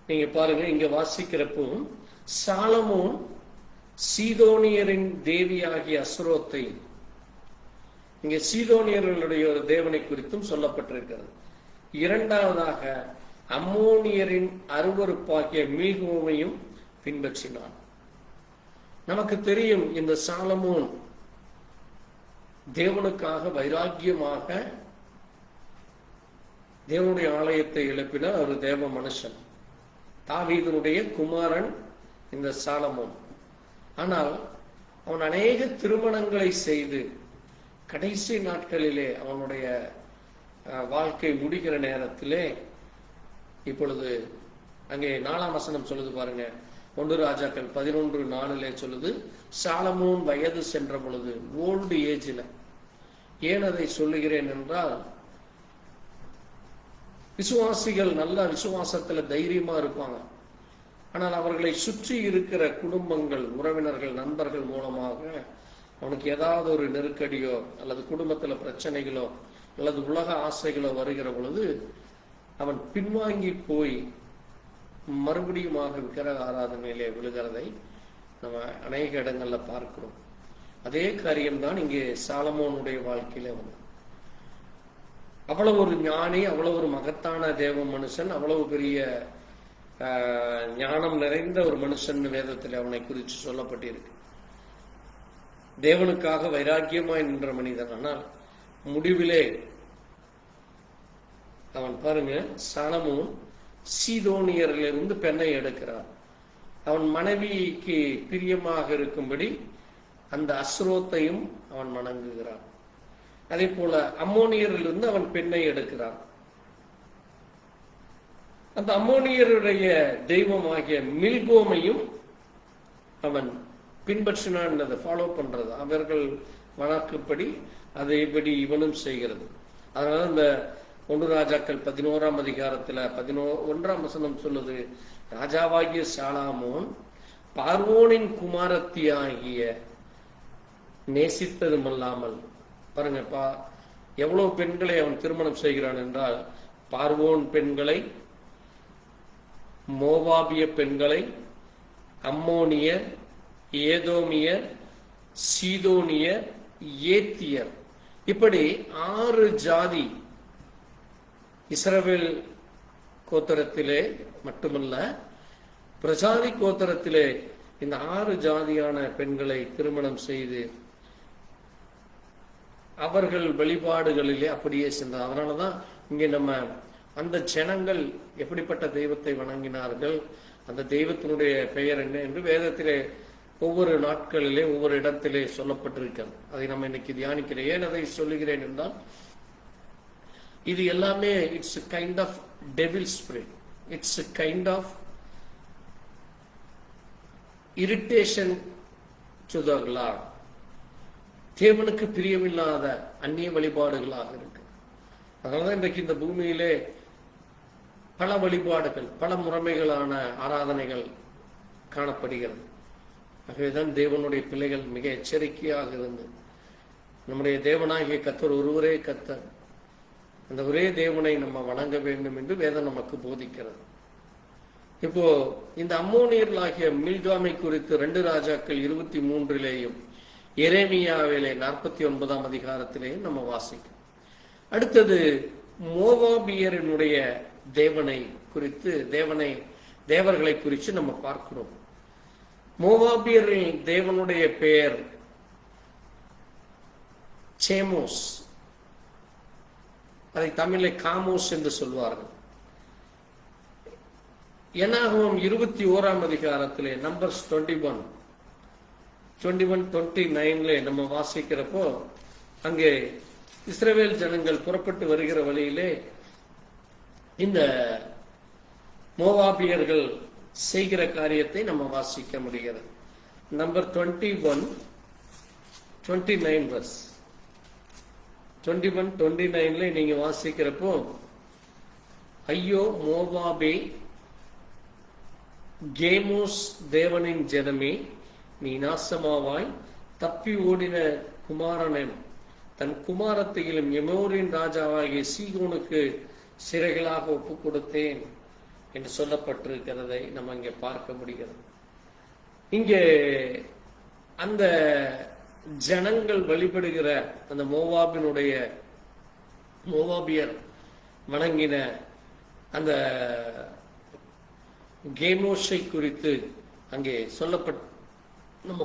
A: நீங்க பாருங்க, இங்க வாசிக்கிறப்போ சாலமோன் சீதோனியரின் தேவியாகிய அஸ்ரோத்தை, இங்கே சீதோனியர்களுடைய ஒரு தேவனை குறித்தும் சொல்லப்பட்டிருக்கிறது. இரண்டாவதாக அம்மோனியரின் அருவருப்பாகிய மில்கோமையும் பின்பற்றினான். நமக்கு தெரியும், இந்த சாலமோன் தேவனுக்காக வைராக்கியமாக தேவனுடைய ஆலயத்தை எழுப்பின ஒரு தேவ மனுஷன். தாவீதுனுடைய குமாரன் இந்த சாலமோன். ஆனால் அவன் அநேக திருமணங்களை செய்து கடைசி நாட்களிலே அவனுடைய வாழ்க்கை முடிகிற நேரத்திலே, இப்பொழுது அங்கே 4ஆம் வசனம் சொல்லுது பாருங்க, 1 ராஜாக்கள் 11:4 சொல்லுது, சாலமோன் வயது சென்ற பொழுது, ஓல்டு ஏஜ்ல. ஏன் அதை சொல்லுகிறேன் என்றால், விசுவாசிகள் நல்ல விசுவாசத்துல தைரியமா இருப்பாங்க. ஆனால் அவர்களை சுற்றி இருக்கிற குடும்பங்கள், உறவினர்கள், நண்பர்கள் மூலமாக அவனுக்கு ஏதாவது ஒரு நெருக்கடியோ அல்லது குடும்பத்துல பிரச்சனைகளோ அல்லது உலக ஆசைகளோ வருகிற பொழுது அவன் பின்வாங்கி போய் மறுபடியுமாக விக்கிரக ஆராதனையிலே விழுகிறதை நம்ம அநேக இடங்கள்ல பார்க்கிறோம். அதே காரியம்தான் இங்கே சாலமோனுடைய வாழ்க்கையில வந்து, அவ்வளவு ஒரு ஞானி, அவ்வளவு ஒரு மகத்தான தேவ மனுஷன், அவ்வளவு பெரிய ஞானம் நிறைந்த ஒரு மனுஷன் வேதத்தில் அவனை குறித்து சொல்லப்பட்டிருக்கு. தேவனுக்காக வைராக்கியமாய் நின்ற மனிதன். ஆனால் முடிவிலே அவன் பாருங்க, சாலமோன் சீதோனியரிலிருந்து பெண்ணை எடுக்கிறான். அவன் மனைவிக்கு பிரியமாக இருக்கும்படி அந்த அஸ்ரோத்தையும் அவன் வணங்குகிறான். அதே போல அம்மோனியரிலிருந்து அவன் பெண்ணை எடுக்கிறான். அந்த அம்மோனியருடைய தெய்வமாகிய மில்கோமையும் அவன் பின்பற்றினான், அதை ஃபாலோ பண்றது, அவர்கள் வழக்கப்படி அதைப்படி இவனும் செய்கிறது. அதனால இந்த 1 ராஜாக்கள் 11ஆம் அதிகாரத்துல 11ஆம் வசனம் சொல்லுது, ராஜாவாகிய சாலமோன் பார்வோனின் குமாரத்தியாகிய நேசித்ததுமல்லாமல், பாருங்கப்பா எவ்வளவு பெண்களை அவன் திருமணம் செய்கிறான் என்றால், பார்வோன் பெண்களை, மோவாபிய பெண்களை, அம்மோனியர், ஏதோமியர், சீதோனியர், ஏத்தியர் இப்படி 6 ஜாதி இஸ்ரவேல் கோத்திரத்திலே மட்டுமல்ல, பிரஜாதி கோத்திரத்திலே இந்த 6 ஜாதியான பெண்களை திருமணம் செய்து அவர்கள் வழிபாடுகளிலே அப்படியே சென்றார். அதனாலதான் இங்கே நம்ம அந்த ஜனங்கள் எப்படிப்பட்ட தெய்வத்தை வணங்கினார்கள், அந்த தெய்வத்தினுடைய பெயர் என்ன என்று வேதத்திலே ஒவ்வொரு நாட்களிலே ஒவ்வொரு இடத்திலே சொல்லப்பட்டிருக்கிறது. அதை நம்ம இன்னைக்கு தியானிக்கிறேன். ஏன் அதை சொல்லுகிறேன் என்றால், இது எல்லாமே it's kind of devil spirit, it's kind of irritation to the lord. தேவனுக்கு பிரியமில்லாத அந்நிய வழிபாடுகளாக இருக்கு. அதனாலதான் இன்றைக்கு இந்த பூமியிலே பல வழிபாடுகள், பல முறைமைகளான ஆராதனைகள் காணப்படுகிறது. ஆகவேதான் தேவனுடைய பிள்ளைகள் மிக எச்சரிக்கையாக இருந்து நம்முடைய தேவனாகிய கர்த்தர் ஒருவரே கர்த்தர், அந்த ஒரே தேவனை நம்ம வணங்க வேண்டும் என்று வேதம் நமக்கு போதிக்கிறது. இப்போ இந்த அம்மோனியர்களாகிய மில்காமை குறித்து 2 ராஜாக்கள் 23 எரேமியாவிலே 49 அதிகாரத்திலேயும் நம்ம வாசிக்கிறோம். அடுத்தது மோவாபியரினுடைய தேவனை குறித்து, தேவர்களை குறித்து நம்ம பார்க்கிறோம். மோவாபியரின் தேவனுடைய பெயர் சேமோஸ், அதை தமிழில் காமோஸ் என்று சொல்வார்கள். என்னாகும் 21 அதிகாரத்திலே நம்பர்ஸ் 21:29 நம்ம வாசிக்கிறப்போ, அங்கே இஸ்ரவேல் ஜனங்கள் புறப்பட்டு வருகிற வழியிலே இந்த மோவாபியர்கள் செய்கிற காரியத்தை நம்ம வாசிக்க முடிகிறது. நம்பர் 21:29 verse 21:29 நீங்க வாசிக்கிறப்போ, ஐயோ மோவாபே, கேமோஸ் தேவனின் ஜனமே, நீ நாசமாவாய், தப்பி ஓடின குமாரனும் தன் குமாரத்தையிலும் எமோரின் ராஜாவாகிய சீகோனுக்கு சிறைகளாக ஒப்பு கொடுத்தேன் என்று சொல்லப்பட்டிருக்கிறதை நம்ம இங்கே பார்க்க முடிகிறது. இங்கே அந்த ஜனங்கள் வழிபடுகிற அந்த மோவாபியர் வணங்கின அந்த கேமோஸை குறித்து அங்கே சொல்லப்பட்டு நம்ம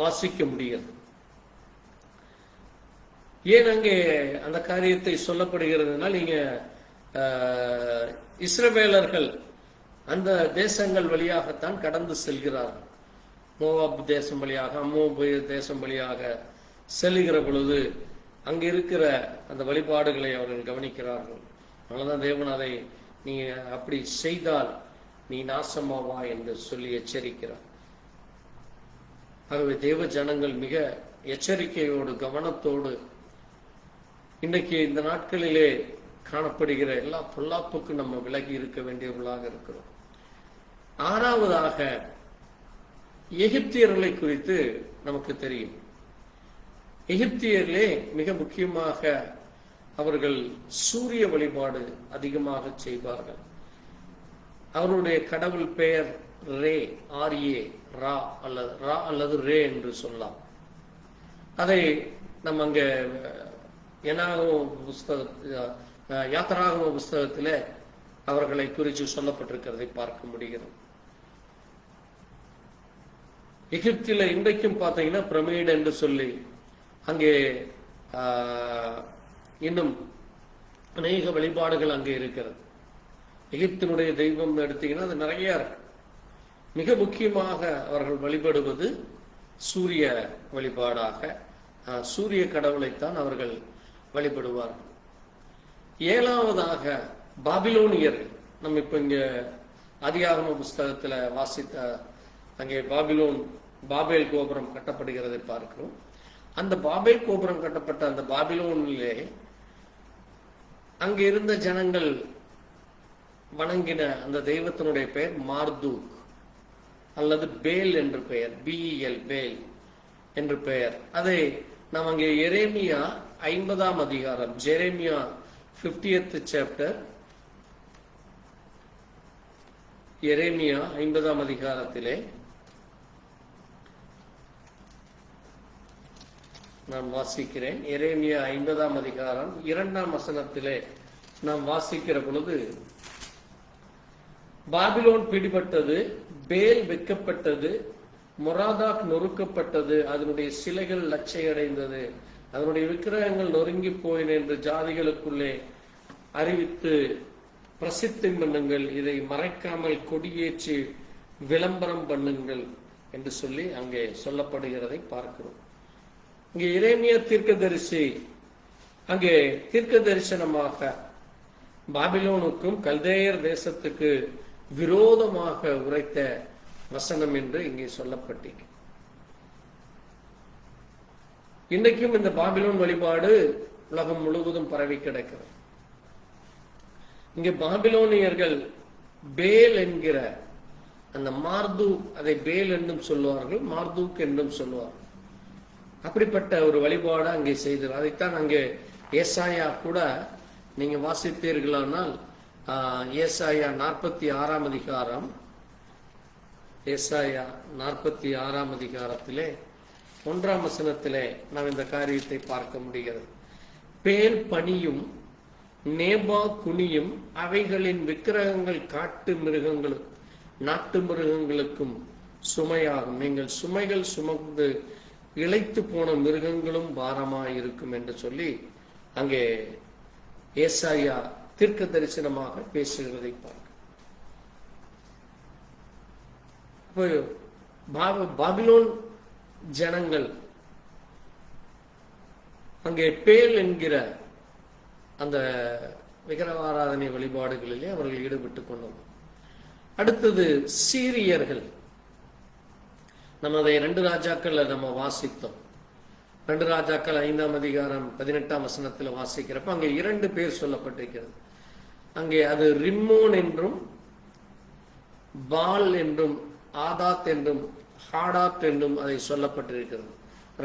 A: வாசிக்க முடியாது. ஏன் அங்கே அந்த காரியத்தை சொல்லப்படுகிறதுனா, நீங்க இஸ்ரவேலர்கள் அந்த தேசங்கள் வழியாகத்தான் கடந்து செல்கிறார்கள். மோவாப் தேசம் வழியாக, அம்மோன் தேசம் வழியாக செல்லுகிற பொழுது அங்க இருக்கிற அந்த வழிபாடுகளை அவர்கள் கவனிக்கிறார்கள். அதனாலதான் தேவன் அதை நீ அப்படி செய்தால் நீ நாசமாவா என்று சொல்லி எச்சரிக்கிறார். ஆகவே தேவ ஜனங்கள் மிக எச்சரிக்கையோடு கவனத்தோடு இன்றைக்கு இந்த நாட்களிலே காணப்படுகிற எல்லா பொல்லாப்புக்கும் நம்ம விலகி இருக்க வேண்டியவர்களாக இருக்கிறோம். 6வதாக எகிப்தியர்களை குறித்து நமக்கு தெரியும். எகிப்தியர்களே மிக முக்கியமாக அவர்கள் சூரிய வழிபாடு அதிகமாக செய்வார்கள். அவருடைய கடவுள் பெயர் ரே, ஆர்ஏ, ரா அல்லது ரே என்று சொல்லலாம். அதை நம்ம அங்க யாத்திராகம புஸ்தகத்தில் அவர்களை குறித்து சொல்லப்பட்டிருக்கிறதை பார்க்க முடிகிறது. எகிப்தில இன்றைக்கும் பார்த்தீங்கன்னா பிரமிட் என்று சொல்லி அங்கே இன்னும் அநேக வழிபாடுகள் அங்கே இருக்கிறது. எகிப்தினுடைய தெய்வம் எடுத்தீங்கன்னா அது நிறைய இருக்கு. மிக முக்கியமாக அவர்கள் வழிபடுவது சூரிய வழிபாடாக, சூரிய கடவுளைத்தான் அவர்கள் வழிபடுவார்கள். 7வதாக பாபிலோனியர்கள். நம்ம இப்ப இங்க ஆதியாகம புஸ்தகத்துல வாசித்த அங்கே பாபேல் கோபுரம் கட்டப்படுகிறதை பார்க்கிறோம். அந்த பாபேல் கோபுரம் கட்டப்பட்ட அந்த பாபிலோனிலே அங்கே இருந்த ஜனங்கள் வணங்கின அந்த தெய்வத்தினுடைய பெயர் மார்தூக் அல்லது பேல் என்று பெயர், பிஇஎல், பேல் என்று பெயர். அதை நாம் அங்கே எரேமியா 50 அதிகாரம், ஜெரேமியா 50th chapter, எரேமியா 50 அதிகாரத்திலே நான் வாசிக்கிறேன். எரேமியா 50ஆம் அதிகாரம் 2ஆம் வசனத்திலே நாம் வாசிக்கிற பொழுது, பாபிலோன் பிடிபட்டது, பேல் வைக்கப்பட்டது, மொராதாக் நொறுக்கப்பட்டது, அதனுடைய சிலைகள் லட்சையடைந்தது, அதனுடைய விக்கிரகங்கள் நொறுங்கி போயின என்று ஜாதிகளுக்குள்ளே அறிவித்து பிரசித்தி பண்ணுங்கள், இதை மறைக்காமல் கொடியேற்றி விளம்பரம் பண்ணுங்கள் என்று சொல்லி அங்கே சொல்லப்படுகிறதை பார்க்கிறோம். இங்கே எரேமியா தீர்க்கதரிசி அங்கே தீர்க்க தரிசனமாக பாபிலோனுக்கும் கல்தேயர் தேசத்துக்கு விரோதமாக உரைத்த வசனம் என்று இங்கே சொல்லப்பட்டிருக்கு. இன்றைக்கும் இந்த பாபிலோன் வழிபாடு உலகம் முழுவதும் பரவி கிடக்கிறது. இங்கே பாபிலோனியர்கள் பேல் என்கிற அந்த மார்தூக், அதை பேல் என்றும் சொல்லுவார்கள், மார்தூக் என்றும் சொல்லுவார்கள். அப்படிப்பட்ட ஒரு வழிபாடு அங்கே செய்தார். அதைத்தான் அங்கே ஏசாயா கூட நீங்க வாசித்தீர்களானால், ஏசாயா 46ஆம் அதிகாரம், ஏசாயா 46ஆம் அதிகாரத்திலே 1ஆம் வசனத்திலே நாம் இந்த காரியத்தை பார்க்க முடிகிறது. பேல் பணியும் நேபா குனியும் அவைகளின் விக்கிரகங்கள் காட்டு மிருகங்களும் நாட்டு மிருகங்களுக்கும் சுமையாகும். நீங்கள் சுமைகள் சுமந்து இளைத்து போன மிருகங்களும் பாரமாயிருக்கும் என்று சொல்லி அங்கே ஏசாயா தீர்க்க தரிசனமாக பேசுகிறதை பார்க்க. பாபிலோன் ஜனங்கள் அங்கே பேல் என்கிற அந்த விக்கிரகாராதனை வழிபாடுகளிலே அவர்கள் ஈடுபட்டுக் கொண்டனர். அடுத்தது சீரியர்கள். நம்ம அதை 2 ராஜாக்கள் நம்ம வாசித்தோம். 2 ராஜாக்கள் 5ஆம் அதிகாரம் 18ஆம் வசனத்தில் வாசிக்கிறப்ப அங்கே 2 பேர் சொல்லப்பட்டிருக்கிறது. அங்கே அது ரிம்மோன் என்றும் பால் என்றும் ஆதாத் என்றும் ஹாடாத் என்றும் அதை சொல்லப்பட்டிருக்கிறது.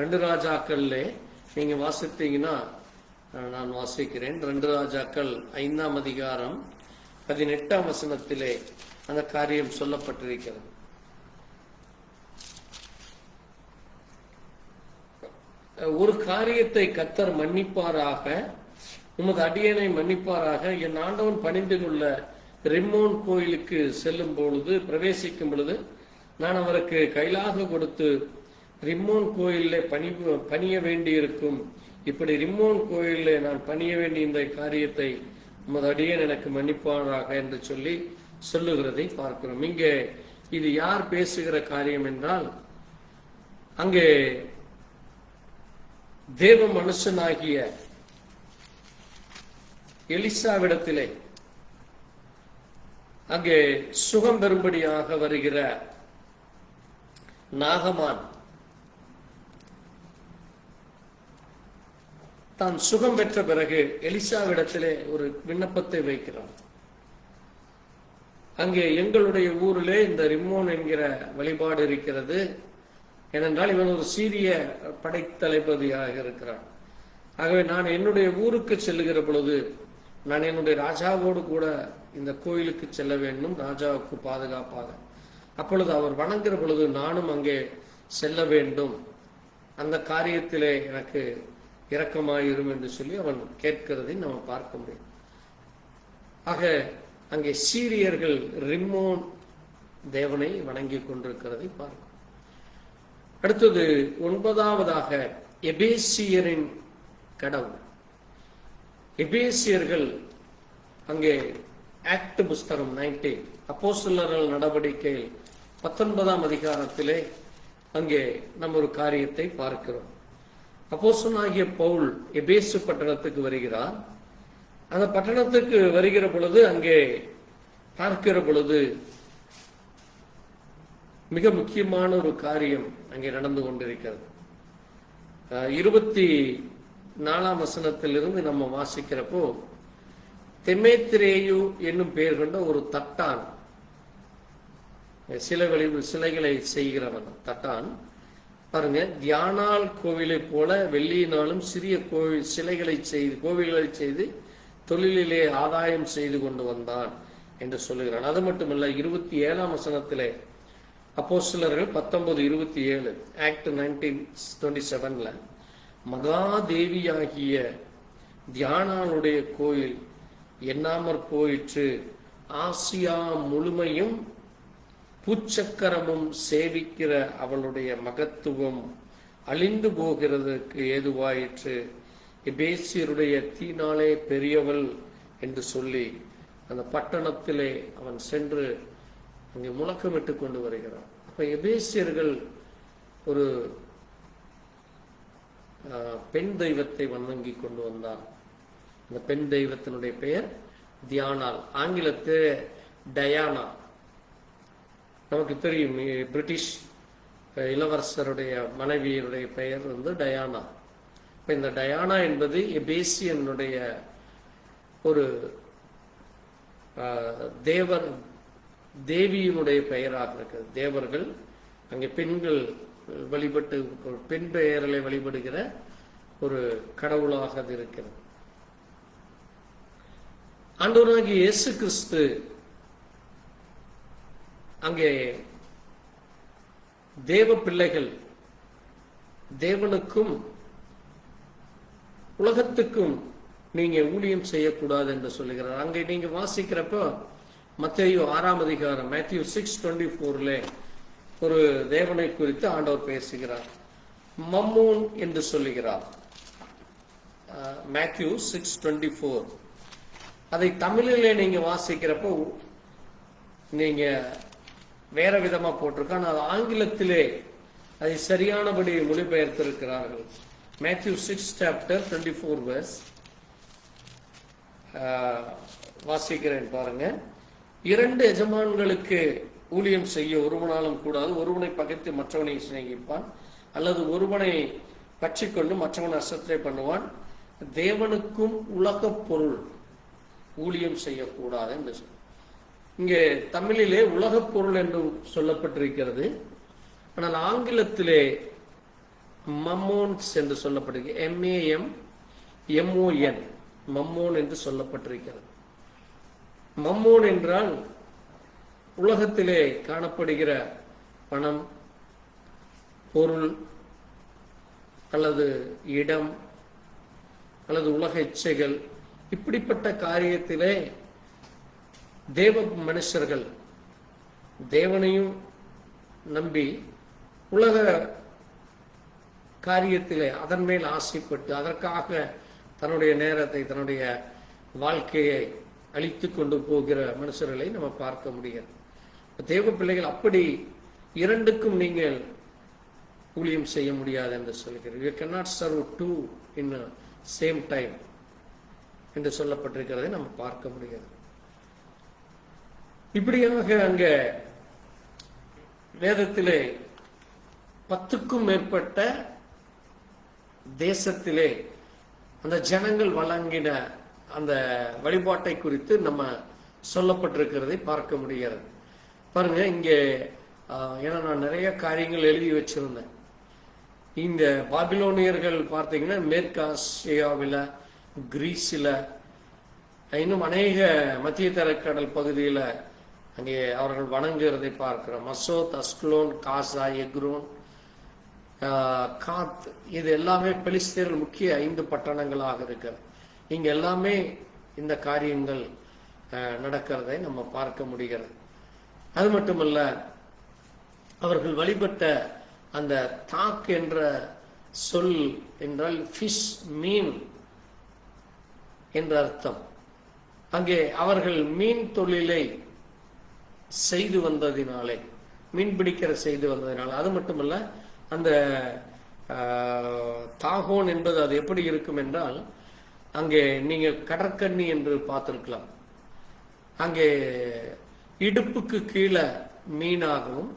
A: 2 ராஜாக்கள்ல நீங்க வாசித்தீங்கன்னா, நான் வாசிக்கிறேன். 2 ராஜாக்கள் 5ஆம் அதிகாரம் 18ஆம் வசனத்திலே அந்த காரியம் சொல்லப்பட்டிருக்கிறது. ஒரு காரியத்தை கர்த்தர் மன்னிப்பாராக, உமது அடியனை மன்னிப்பாராக, என் ஆண்டவன் பணிந்து கொள்ள ரிம்மோன் கோயிலுக்கு செல்லும் பொழுது, பிரவேசிக்கும் பொழுது நான் அவருக்கு கைலாக கொடுத்து ரிம்மோன் கோயிலே பணிய வேண்டியிருக்கும். இப்படி ரிம்மோன் கோயிலே நான் பணிய வேண்டிய இந்த காரியத்தை உமது அடியன் எனக்கு மன்னிப்பாராக என்று சொல்லி சொல்லுகிறதை பார்க்கிறோம். இங்கே இது யார் பேசுகிற காரியம் என்றால், அங்கே தேவ மனுஷனாகிய எலிசாவிடத்திலே அங்கே சுகம் பெறும்படியாக வருகிற நாகமான் தான் சுகம் பெற்ற பிறகு எலிசாவிடத்திலே ஒரு விண்ணப்பத்தை வைக்கிறான். அங்கே எங்களுடைய ஊரிலே இந்த ரிம்மோன் என்கிற வழிபாடு இருக்கிறது. ஏனென்றால் இவன் ஒரு சீரிய படைத்தளபதியாக இருக்கிறான். ஆகவே நான் என்னுடைய ஊருக்கு செல்லுகிற பொழுது நான் என்னுடைய ராஜாவோடு கூட இந்த கோயிலுக்கு செல்ல வேண்டும், ராஜாவுக்கு பாதுகாப்பாக. அப்பொழுது அவர் வணங்குகிற பொழுது நானும் அங்கே செல்ல வேண்டும், அந்த காரியத்திலே எனக்கு இரக்கமாயிரும் என்று சொல்லி அவன் கேட்கிறதை நம்ம பார்க்க முடியும். ஆக அங்கே சீரியர்கள் ரிம்மோன் தேவனை வணங்கி கொண்டிருக்கிறதை பார்க்கும். அடுத்தது 9வதாக எபேசியரின் கடவுள். எபேசியர்கள் அங்கே ஆக்ட் புஸ்தகம் 19 அப்போஸ்தலர்கள் நடவடிக்கையில் 19ஆம் அதிகாரத்திலே அங்கே நம்ம ஒரு காரியத்தை பார்க்கிறோம். அப்போஸ்தலனாகிய பவுல் எபேசு பட்டணத்துக்கு வருகிறார். அந்த பட்டணத்துக்கு வருகிற பொழுது அங்கே பார்க்கிற பொழுது மிக முக்கியமான ஒரு காரியம் அங்கே நடந்து கொண்டிருக்கிறது. 24ஆம் வசனத்திலிருந்து நம்ம வாசிக்கிறப்போ, தெமேத்திரேயு என்னும் பெயர் கொண்ட ஒரு தட்டான், சிலைகளை செய்கிறவன் தட்டான், பாருங்க, தியானால் கோவிலை போல வெள்ளியினாலும் சிறிய கோவில்களை செய்து தொழிலிலே ஆதாயம் செய்து கொண்டு வந்தான் என்று சொல்லுகிறான். அது மட்டுமல்ல, 27ஆம் வசனத்திலே அப்போஸ்தலர்கள் 19:27 ஆக்ட் 19:27 மகாதேவியாகிய தியானாளுடைய கோயில் எண்ணாமற் போயிற்று. ஆசியா முழுமையும் பூச்சக்கரமும் சேவிக்கிற அவளுடைய மகத்துவம் அழிந்து போகிறதுக்கு ஏதுவாயிற்று. எபேசியருடைய தீனாலே பெரியவள் என்று சொல்லி அந்த பட்டணத்திலே அவன் சென்று அங்கே முழக்கமிட்டு கொண்டு வருகிறான். அப்ப எபேசியர்கள் ஒரு பெண் தெய்வத்தை வணங்கி கொண்டு வந்தார். அந்த பெண் தெய்வத்தினுடைய பெயர் தியானாள், ஆங்கிலத்தில் டயானா. நமக்கு தெரியும், பிரிட்டிஷ் இளவரசருடைய மனைவியருடைய பெயர் டயானா. இப்ப இந்த டயானா என்பது எபேசியனுடைய ஒரு தேவியினுடைய பெயராக இருக்கிறது. தேவர்கள் அங்கே பெண்கள் வழிபட்டு பெண் பெயர்களை வழிபடுகிற ஒரு கடவுளாக அது இருக்கிறது. ஆண்டவராகிய இயேசு கிறிஸ்து அங்கே தேவ பிள்ளைகள் தேவனுக்கும் உலகத்துக்கும் நீங்க ஊழியம் செய்யக்கூடாது என்று சொல்லுகிறார். அங்கே நீங்க வாசிக்கிறப்ப மத்தேயு 6ஆம் அதிகாரம் மேத்யூ 6:24 ஒரு தேவனை குறித்து ஆண்டவர் பேசுகிறார். மம்மூன் என்று சொல்லுகிறார். மேத்யூ 6:24. அதை தமிழிலே நீங்க வாசிக்கிறப்போ நீங்க வேற விதமா போட்டிருக்க, ஆனால் ஆங்கிலத்திலே அதை சரியானபடி மொழிபெயர்த்திருக்கிறார்கள். மேத்யூ 6:24 வாசிக்கிறேன் பாருங்க. 2 எஜமான்களுக்கு ஊழியம் செய்ய ஒருவனாலும் கூடாது. ஒருவனை பகைத்து மற்றவனை சிநேகிப்பான், அல்லது ஒருவனை பற்றிக்கொண்டு மற்றவன் அசத்தை பண்ணுவான். தேவனுக்கும் உலக பொருள் ஊழியம் செய்யக்கூடாது என்று சொல்ல. இங்கே தமிழிலே உலக பொருள் என்று சொல்லப்பட்டிருக்கிறது. ஆனால் ஆங்கிலத்திலே மம்மோன்ஸ் என்று சொல்லப்பட்டிருக்கிறது. MAMMON, மம்மோன் என்று சொல்லப்பட்டிருக்கிறது. மம்மோன் என்றால் உலகத்திலே காணப்படுகிற பணம், பொருள் அல்லது இடம் அல்லது உலக இச்சைகள், இப்படிப்பட்ட காரியத்திலே தேவ மனுஷர்கள் தேவனையும் நம்பி உலக காரியத்திலே அதன் மேல் ஆசைப்பட்டு அதற்காக தன்னுடைய நேரத்தை தன்னுடைய வாழ்க்கையை அழித்து கொண்டு போகிற மனுஷர்களை நம்ம பார்க்க முடியாது. தேவ பிள்ளைகள் அப்படி இரண்டுக்கும் நீங்கள் ஊழியம் செய்ய முடியாது என்று சொல்கிறேன். You cannot serve two in a same time என்று சொல்லப்பட்டிருக்கிறதை நம்ம பார்க்க முடியாது. இப்படியாக அங்க வேதத்திலே 10க்கும் மேற்பட்ட தேசத்திலே அந்த ஜனங்கள் வழங்கின அந்த வழிபாட்டை குறித்து நம்ம சொல்லப்பட்டிருக்கிறதை பார்க்க முடிகிறது. பாருங்க, இங்கே ஏன்னா நான் நிறைய காரியங்கள் எழுதி வச்சிருந்தேன். இந்த பாபிலோனியர்கள் பார்த்தீங்கன்னா மேற்காசியாவில், கிரீஸில், இன்னும் அநேக மத்திய தரைக்கடல் பகுதியில் அங்கே அவர்கள் வணங்குகிறதை பார்க்கிறோம். மசோத், அஸ்கலோன், காசா, எக்ரோன், காத், இது எல்லாமே பெலிஸ்தீர்கள் முக்கிய 5 பட்டணங்களாக இருக்கிறது. இங்க எல்லாமே இந்த காரியங்கள் நடக்கிறதை நம்ம பார்க்க முடிகிறது. அது மட்டுமல்ல, அவர்கள் வழிபட்ட அந்த தாக் என்ற சொல் என்றால் ஃபிஷ், மீன் என்ற அர்த்தம். அங்கே அவர்கள் மீன் தொழிலை செய்து வந்ததினாலே, மீன் பிடிக்கிற செய்து வந்ததினால, அது மட்டுமல்ல அந்த தாகோன் என்பது அது எப்படி இருக்கும் என்றால், அங்கே நீங்க கடற்கண்ணி என்று பார்த்திருக்கலாம். அங்கே இடுப்புக்கு கீழே மீனாகவும்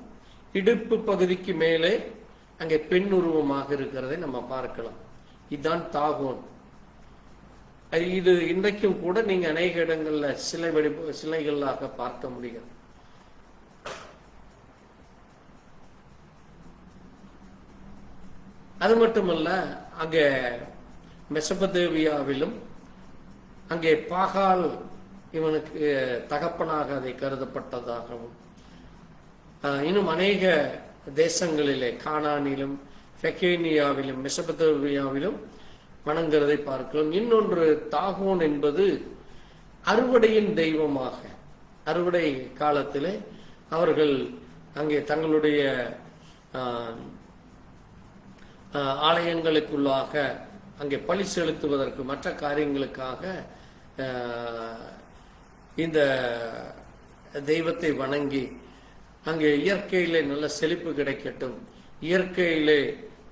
A: இடுப்பு பகுதிக்கு மேலே அங்கே பெண் உருவமாக இருக்கிறதை நம்ம பார்க்கலாம். இதுதான் தாகோன். இது இன்றைக்கும் கூட நீங்க அநேக இடங்கள்ல சிலைகளாக பார்க்க முடியும். அது மட்டுமல்ல, அங்கே மெசபதேவியாவிலும் அங்கே பாகால் இவனுக்கு தகப்பனாக அதை கருதப்பட்டதாகவும், இன்னும் அநேக தேசங்களிலே, கானானிலும் பெகேனியாவிலும் மெசபத்தோமியாவிலும் வணங்குறதை பார்க்கிறோம். இன்னொன்று தாகோன் என்பது அறுவடையின் தெய்வமாக, அறுவடை காலத்திலே அவர்கள் அங்கே தங்களுடைய ஆலயங்களுக்குள்ளாக அங்கே பலி செலுத்துவதற்கு மற்ற காரியங்களுக்காக இந்த தெய்வத்தை வணங்கி அங்கே இயற்கையிலே நல்ல செழிப்பு கிடைக்கட்டும், இயற்கையிலே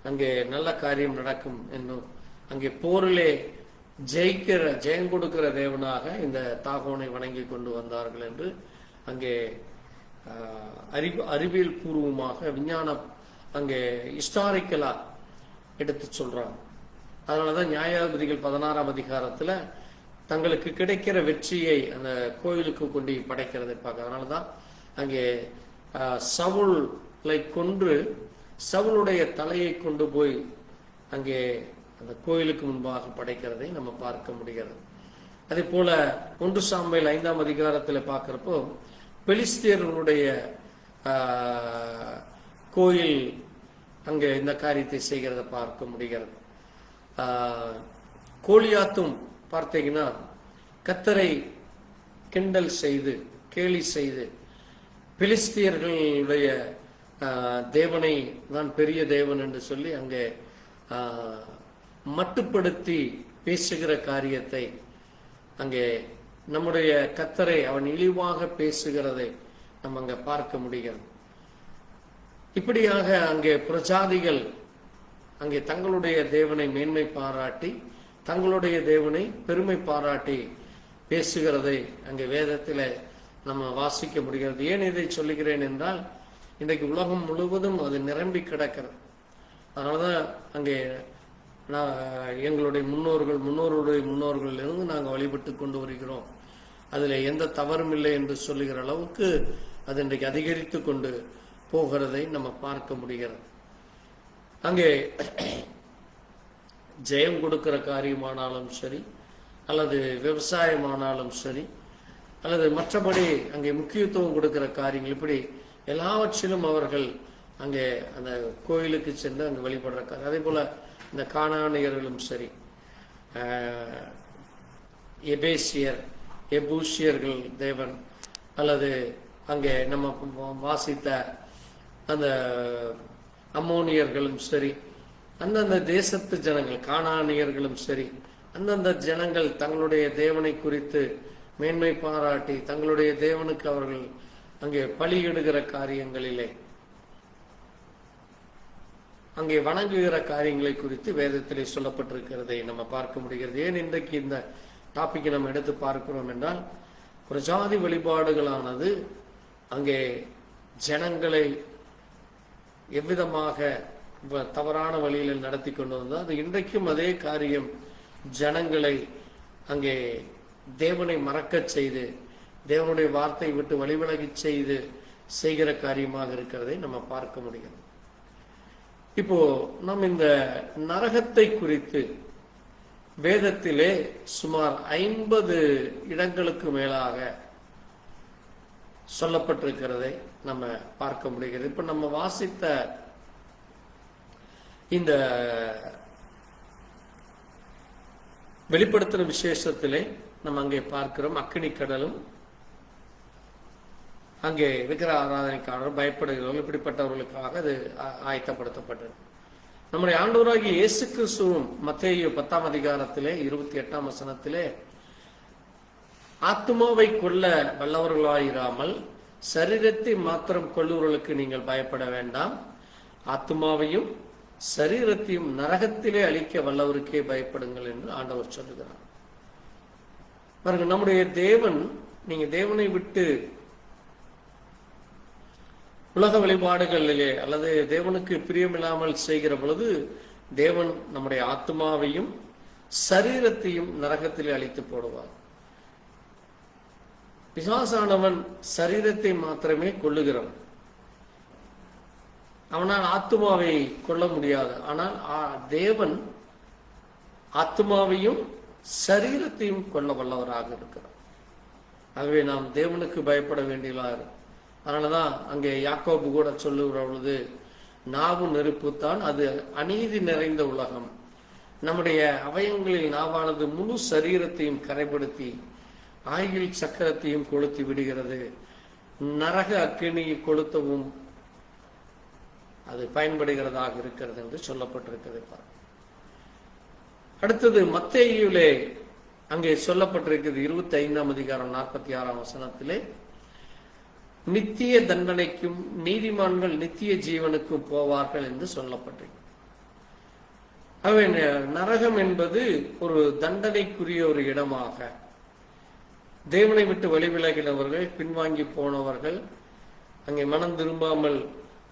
A: அங்கே நல்ல காரியம் நடக்கும் என்னும் அங்கே போரிலே ஜெயம் கொடுக்கிற தேவனாக இந்த தாகோனை வணங்கி கொண்டு வந்தார்கள் என்று அங்கே அறிவியல் பூர்வமாக விஞ்ஞானம் அங்கே ஹிஸ்டாரிக்கலா எடுத்து சொல்றாங்க. அதனாலதான் நியாயாதிபதிகள் 16ஆம் அதிகாரத்துல தங்களுக்கு கிடைக்கிற வெற்றியை அந்த கோயிலுக்கு கொண்டு படைக்கிறதை பார்க்க. அதனாலதான் அங்கே சவுலை கொன்று சவுளுடைய தலையை கொண்டு போய் அங்கே அந்த கோயிலுக்கு முன்பாக படைக்கிறதை நம்ம பார்க்க முடிகிறது. அதே போல 1 சாமுவேல் 5ஆம் அதிகாரத்தில் பார்க்கிறப்போ பெலிஸ்தியர்களுடைய கோயில் அங்கே இந்த காரியத்தை செய்கிறத பார்க்க முடிகிறது. கோலியாத்தும் பார்த்தீங்கன்னா கர்த்தரை கிண்டல் செய்து கேலி செய்து பெலிஸ்தியர்களுடைய தேவனை தான் பெரிய தேவன் என்று சொல்லி அங்கே மட்டுப்படுத்தி பேசுகிற காரியத்தை அங்கே நம்முடைய கர்த்தரை அவன் இழிவாக பேசுகிறதை நம்ம அங்க பார்க்க முடிகிறது. இப்படியாக அங்கே பிரஜாதிகள் அங்கே தங்களுடைய தேவனை மேன்மை பாராட்டி தங்களுடைய தேவனை பெருமை பாராட்டி பேசுகிறதை அங்கே வேதத்தில் நம்ம வாசிக்க முடிகிறது. ஏன் இதை சொல்லுகிறேன் என்றால் இன்றைக்கு உலகம் முழுவதும் அது நிரம்பி கிடக்கிறது. அதனாலதான் அங்கே எங்களுடைய முன்னோருடைய முன்னோர்கள் இருந்து நாங்கள் வழிபட்டு கொண்டு வருகிறோம், அதுல எந்த தவறும் இல்லை என்று சொல்லுகிற அளவுக்கு அது இன்றைக்கு அதிகரித்து கொண்டு போகிறதை நம்ம பார்க்க முடிகிறது. அங்கே ஜெயம் கொடுக்கிற காரியமானாலும் சரி, அல்லது விவசாயமானாலும் சரி, அல்லது மற்றபடி அங்கே முக்கியத்துவம் கொடுக்கிற காரியங்கள், இப்படி எல்லாவற்றிலும் அவர்கள் அங்கே அந்த கோயிலுக்கு சென்று அங்கே வழிபடுற காரியம். அதே போல இந்த கானானியர்களும் சரி, எபேசியர் எபூசியர்கள் தேவன், அல்லது அங்கே நம்ம வாசித்த அந்த அம்மோனியர்களும் சரி, அந்தந்த தேசத்து ஜனங்கள் கானானியர்களும் சரி, அந்தந்த ஜனங்கள் தங்களுடைய தேவனை குறித்து மேன்மை பாராட்டி தங்களுடைய தேவனுக்கு அவர்கள் அங்கே பலியிடுகிற காரியங்களிலே அங்கே வணங்குகிற காரியங்களை குறித்து வேதத்திலே சொல்லப்பட்டிருக்கிறதை நம்ம பார்க்க முடிகிறது. ஏன் இன்றைக்கு இந்த டாபிக்கை நம்ம எடுத்து பார்க்கிறோம் என்றால், பிரஜாதி வழிபாடுகளானது அங்கே ஜனங்களை எவ்விதமாக தவறான வழியில் நடத்தி கொண்டு வந்தோம், அது இன்றைக்கும் அதே காரியம் ஜனங்களை அங்கே தேவனை மறக்க செய்து தேவனுடைய வார்த்தை விட்டு வழிவிலகி செய்து செய்கிற காரியமாக இருக்கிறதை நம்ம பார்க்க முடியும். இப்போ நாம் இந்த நரகத்தை குறித்து வேதத்திலே சுமார் 50 இடங்களுக்கு மேலாக சொல்லப்பட்டிருக்கிறதை நம்ம பார்க்க முடிகிறது. இப்ப நம்ம வாசித்த இந்த வெளிப்படுத்தின விசேஷத்திலே நம்ம அங்கே பார்க்கிறோம், அக்கினி கடலும் அங்கே விக்கிர ஆராதனைக்காரர் பயப்படுகிறவர்கள் இப்படிப்பட்டவர்களுக்காக அது ஆயத்தப்படுத்தப்பட்டது. நம்முடைய ஆண்டவராகிய இயேசு கிறிஸ்துவும் மத்தேயு 10ஆம் அதிகாரத்திலே 28ஆம் வசனத்திலே ஆத்துமாவை கொல்ல வல்லவர்களாயிராமல் சரீரத்தை மாத்திரம் கொல்லுவர்களுக்கு நீங்கள் பயப்பட வேண்டாம், ஆத்துமாவையும் சரீரத்தையும் நரகத்திலே அழிக்க வல்லவருக்கே பயப்படுங்கள் என்று ஆண்டவர் சொல்லுகிறார். பாருங்க, நம்முடைய தேவன், நீங்க தேவனை விட்டு உலக வழிபாடுகளிலே அல்லது தேவனுக்கு பிரியமில்லாமல் செய்கிற பொழுது தேவன் நம்முடைய ஆத்மாவையும் சரீரத்தையும் நரகத்திலே அழித்து போடுவார். பிசாசானவன் சரீரத்தை மாத்திரமே கொல்லுகிறவன், அவனால் ஆத்மாவை கொல்ல முடியாது. ஆனால் தேவன் ஆத்மாவையும் சரீரத்தையும் கொல்ல வல்லவராக இருக்கிறார். ஆகவே நாம் தேவனுக்கு பயப்பட வேண்டியவர்கள். அதனாலதான் அங்கே யாக்கோபு கூட சொல்லுகிற பொழுது நாவு நெருப்புத்தான், அது அநீதி நிறைந்த உலகம். நம்முடைய அவயங்களில் நாவானது முழு சரீரத்தையும் கரைப்படுத்தி ஆயில் சக்கரத்தையும் கொளுத்தி விடுகிறது. நரக அக்கினியை கொளுத்தவும் அது பயன்படுகிறதாக இருக்கிறது என்று சொல்லப்பட்டிருக்கிறது. அடுத்தது மத்தேயுவிலே அங்கே சொல்லப்பட்டிருக்கிறது 25ஆம் அதிகாரம் 46ஆம் வசனத்திலே, நித்திய தண்டனைக்கும் நீதிமான்கள் நித்திய ஜீவனுக்கும் போவார்கள் என்று சொல்லப்பட்டிருக்கிறது. ஆகவே நரகம் என்பது ஒரு தண்டனைக்குரிய ஒரு இடமாக, தேவனை விட்டு வழிவிலகினவர்கள், பின்வாங்கி போனவர்கள், அங்கே மனம் திரும்பாமல்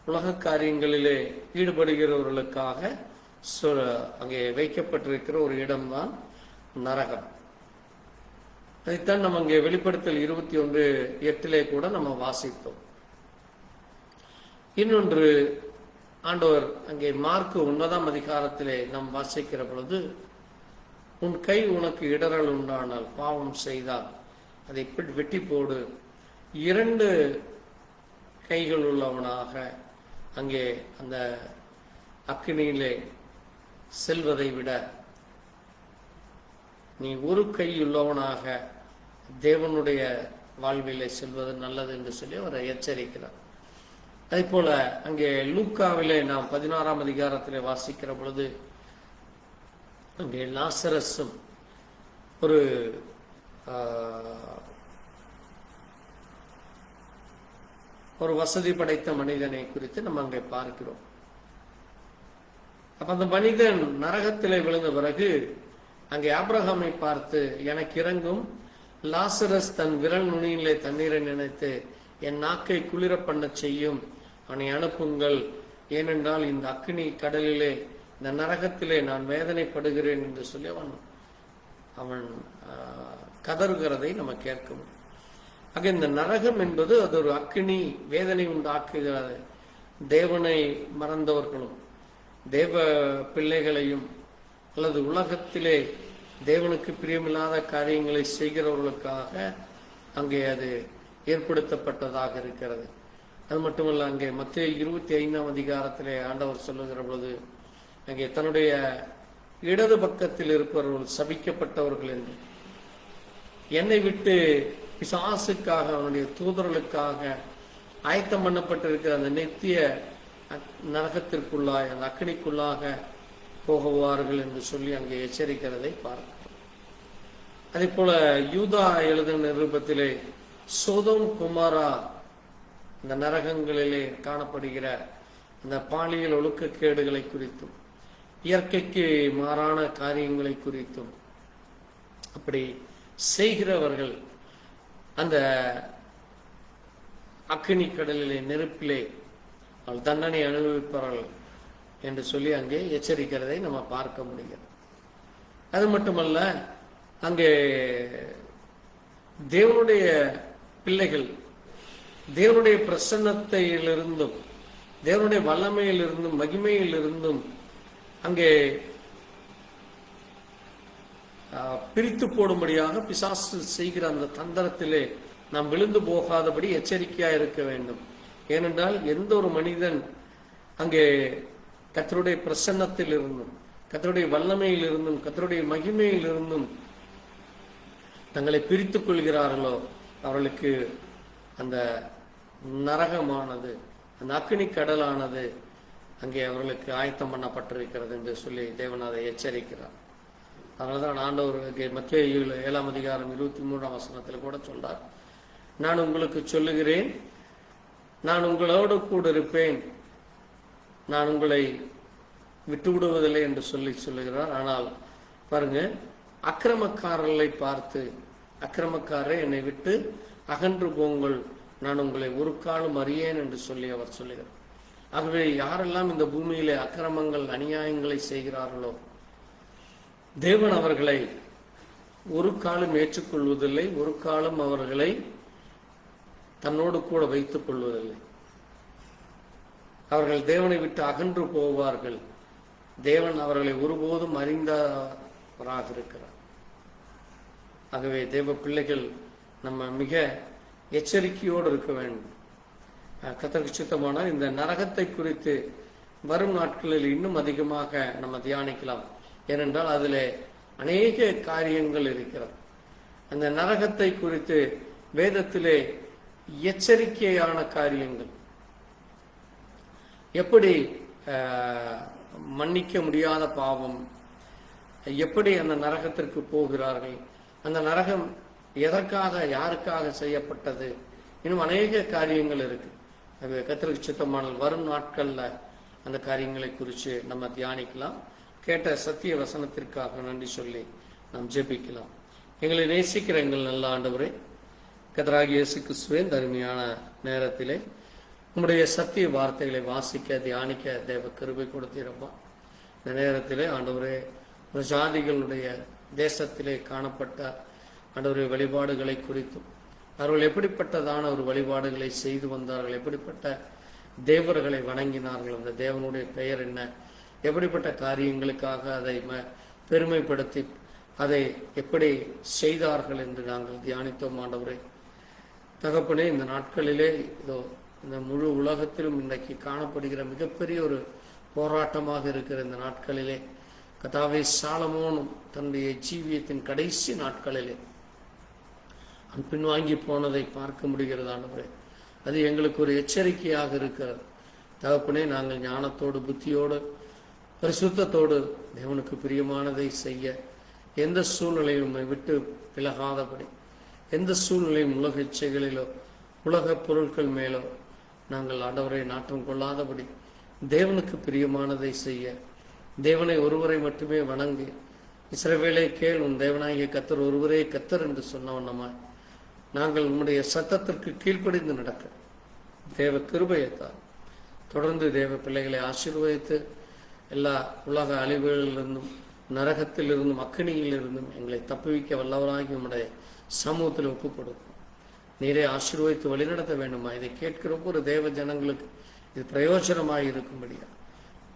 A: உலக காரியங்களிலே ஈடுபடுகிறவர்களுக்காக அங்கே வைக்கப்பட்டிருக்கிற ஒரு இடம்தான் நரகம். அதைத்தான் நம்ம அங்கே வெளிப்படுத்தல் 21:8 கூட நம்ம வாசித்தோம். இன்னொன்று ஆண்டவர் அங்கே மார்க்கு 9ஆம் அதிகாரத்திலே நாம் வாசிக்கிற பொழுது, உன் கை உனக்கு இடறல் உண்டானால், பாவம் செய்தால் அதை வெட்டி போடு, 2 கைகள் உள்ளவனாக அங்கே அந்த அக்கினியிலே செல்வதை விட நீ ஒரு கை உள்ளவனாக தேவனுடைய வாழ்விலே செல்வது நல்லது என்று சொல்லி அவரை எச்சரிக்கிறார். அதே போல அங்கே லூக்காவிலே நாம் 16ஆம் அதிகாரத்திலே வாசிக்கிற பொழுது, அங்கே லாசரஸும் ஒரு வசதி படைத்த மனிதனை குறித்து நம்ம அங்கே பார்க்கிறோம். அப்ப அந்த மனிதன் நரகத்திலே விழுந்த பிறகு அங்கே ஆபிரகாமை பார்த்து, எனக்கு இறங்கும், லாசரஸ் தன் விரல் நுனியிலே தண்ணீரை நினைத்து என் நாக்கை குளிர பண்ண செய்யும், அவனை அனுப்புங்கள், ஏனென்றால் இந்த அக்கினி கடலிலே இந்த நரகத்திலே நான் வேதனைப்படுகிறேன் என்று சொல்லி அவன் கதறுகிறதை நம்ம கேட்க முடியும். ஆக இந்த நரகம் என்பது அது ஒரு அக்கினி, வேதனை உண்டாக்குகிறது. தேவனை மறந்தவர்களும் தேவ பிள்ளைகளையும் அல்லது உலகத்திலே தேவனுக்கு பிரியமில்லாத காரியங்களை செய்கிறவர்களுக்காக அங்கே அது ஏற்படுத்தப்பட்டதாக இருக்கிறது. அது மட்டுமல்ல, அங்கே மத்தேயு 25ஆம் அதிகாரத்திலே ஆண்டவர் சொல்லுகிற பொழுது, அங்கே தன்னுடைய இடது பக்கத்தில் இருப்பவர்கள் சபிக்கப்பட்டவர்கள் என்று, என்னை விட்டு பிசாசுக்காக அவனுடைய தூதர்களுக்காக ஆயத்தம் பண்ணப்பட்டிருக்கிற அந்த நித்திய நரகத்திற்குள்ளாக, அந்த அக்கினிக்குள்ளாக போகுவார்கள் என்று சொல்லி அங்கே எச்சரிக்கிறதை பார்க்கிறோம். அதே போல யூதா எழுதின நிருபத்திலே சோதோம் குமாரா இந்த நரகங்களிலே காணப்படுகிற இந்த பாலியல் ஒழுக்கக்கேடுகளை குறித்தும் இயற்கைக்கு மாறான காரியங்களை குறித்தும் அப்படி செய்கிறவர்கள் அந்த அக்கினி கடலிலே நெருப்பிலே தண்டனை அனுபவிப்பார்கள் என்று சொல்லி அங்கே எச்சரிக்கிறதை நம்ம பார்க்க முடிகிறது. அது மட்டுமல்ல, அங்கே தேவனுடைய பிள்ளைகள் தேவனுடைய பிரசன்னத்திலிருந்தும் தேவனுடைய வல்லமையிலிருந்தும் மகிமையிலிருந்தும் அங்கே பிரித்து போடும்படியாக பிசாசு செய்கிற அந்த தந்திரத்திலே நாம் விழுந்து போகாதபடி எச்சரிக்கையா இருக்க வேண்டும். ஏனென்றால் எந்த ஒரு மனிதன் அங்கே கர்த்தருடைய பிரசன்னத்தில் இருந்தும் கர்த்தருடைய வல்லமையில் இருந்தும் கர்த்தருடைய மகிமையில் இருந்தும் தங்களை பிரித்துக் கொள்கிறார்களோ அவர்களுக்கு அந்த நரகமானது, அந்த அக்கினி கடலானது அங்கே அவர்களுக்கு ஆயத்தம் பண்ணப்பட்டிருக்கிறது என்று சொல்லி தேவன் அதை எச்சரிக்கிறார். அதனால்தான் ஆண்டவர் மத்தேயு 7ஆம் அதிகாரம் 23ஆம் வசனத்தில் கூட சொல்றார், நான் உங்களுக்கு சொல்லுகிறேன், நான் உங்களோடு கூட இருப்பேன், நான் உங்களை விட்டு விடுவதில்லை என்று சொல்லுகிறார். ஆனால் பாருங்க, அக்கிரமக்காரர்களை பார்த்து, அக்கிரமக்காரரை என்னை விட்டு அகன்று போங்கள், நான் உங்களை ஒரு காலம் அறியேன் என்று சொல்லி அவர் சொல்லுகிறார். ஆகவே யாரெல்லாம் இந்த பூமியிலே அக்கிரமங்கள் அநியாயங்களை செய்கிறார்களோ தேவன் அவர்களை ஒரு காலம் ஏற்றுக்கொள்வதில்லை, ஒரு காலம் அவர்களை தன்னோடு கூட வைத்துக் கொள்வதில்லை. அவர்கள் தேவனை விட்டு அகன்று போவார்கள். தேவன் அவர்களை ஒருபோதும் அறிந்தவராக இருக்கிறார். ஆகவே தேவ பிள்ளைகள் நம்ம மிக எச்சரிக்கையோடு இருக்க வேண்டும். கர்த்தருக்கு சித்தமானால் இந்த நரகத்தை குறித்து வரும் நாட்களில் இன்னும் அதிகமாக நம்ம தியானிக்கலாம். ஏனென்றால் அதிலே அநேக காரியங்கள் இருக்கிறது. அந்த நரகத்தை குறித்து வேதத்திலே எச்சரிக்கையான காரியங்கள், எப்படி மன்னிக்க முடியாத பாவம், எப்படி அந்த நரகத்திற்கு போகிறார்கள், அந்த நரகம் எதற்காக யாருக்காக செய்யப்பட்டது, இன்னும் அநேக காரியங்கள் இருக்கு. கர்த்தருக்கு சித்தமானால் வரும் நாட்கள்ல அந்த காரியங்களை குறித்து நம்ம தியானிக்கலாம். கேட்ட சத்திய வசனத்திற்காக நன்றி சொல்லி நாம் ஜெபிக்கலாம். எங்களை நேசிக்கிற எங்கள் நல்ல ஆண்டவரே, கர்த்தராகிய இயேசு கிறிஸ்துவின் அருமையான நேரத்திலே உம்முடைய சத்திய வார்த்தைகளை வாசிக்க தியானிக்க தேவ கிருபை கொடுத்திருப்பா. இந்த நேரத்திலே ஆண்டவரே, ஒரு ஜாதிகளுடைய தேசத்திலே காணப்பட்ட ஆண்டவரே வழிபாடுகளை குறித்தும், அவர்கள் எப்படிப்பட்டதான ஒரு வழிபாடுகளை செய்து வந்தார்கள், எப்படிப்பட்ட தேவர்களை வணங்கினார்கள், அந்த தேவனுடைய பெயர் என்ன, எப்படிப்பட்ட காரியங்களுக்காக அதை பெருமைப்படுத்தி அதை எப்படி செய்தார்கள் என்று நாங்கள் தியானித்தோம். ஆண்டவரே தகப்பனே, இந்த நாட்களிலே இதோ இந்த முழு உலகத்திலும் இன்றைக்கு காணப்படுகிற மிகப்பெரிய ஒரு போராட்டமாக இருக்கிற இந்த நாட்களிலே கர்த்தாவே, சாலமோனும் தன்னுடைய ஜீவியத்தின் கடைசி நாட்களிலே பின்வாங்கி போனதை பார்க்க முடிகிறதானவரே, அது எங்களுக்கு ஒரு எச்சரிக்கையாக இருக்கிறது. தகப்பனே, நாங்கள் ஞானத்தோடு புத்தியோடு பரிசுத்தத்தோடு தேவனுக்கு பிரியமானதை செய்ய எந்த சூழ்நிலையும் விட்டு விலகாதபடி, எந்த சூழ்நிலையும் உலக இச்சைகளிலோ உலக பொருட்கள் மேலோ நாங்கள் ஆண்டவரை நாட்டம் கொள்ளாதபடி தேவனுக்கு பிரியமானதை செய்ய, தேவனை ஒருவரை மட்டுமே வணங்கி, இஸ்ரவேலே கேள், உன் தேவனாகிய கர்த்தர் ஒருவரே கர்த்தர் என்று சொன்னவண்ணமாய் நாங்கள் உம்முடைய சத்தத்திற்கு கீழ்ப்படிந்து நடக்க தேவ கிருபையைத்தான். தொடர்ந்து தேவ பிள்ளைகளை ஆசீர்வதித்து எல்லா உலக அழிவுகளிலிருந்தும் நரகத்திலிருந்தும் அக்கினியிலிருந்தும் எங்களை தப்புவிக்க வல்லவராகி உம்முடைய சமூகத்தில் ஒப்புக் கொடுக்கும். நீரே ஆசீர்வதித்து வழிநடத்த வேண்டுமா? இதை கேட்கிற ஒவ்வொரு தேவ ஜனங்களுக்கு இது பிரயோஜனமாக இருக்கும்படியா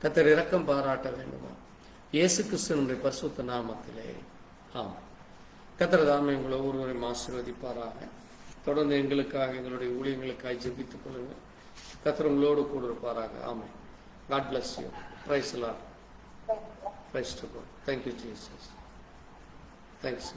A: கர்த்தர் இரக்கம் பாராட்ட வேண்டுமா? இயேசு கிறிஸ்துவினுடைய பரிசுத்த நாமத்திலே ஆமென். கர்த்தர் தாமே உங்களை ஒவ்வொருவரையும் ஆசீர்வதிப்பாராக. தொடர்ந்து எங்களுக்காக, எங்களுடைய ஊழியங்களுக்காக ஜெபித்துக் கொள்ளுங்கள். கர்த்தர் உங்களோடு கூட இருப்பாராக. ஆமென். God bless you. Praise the Lord. Praise to God. Thank you, Jesus. Thanks.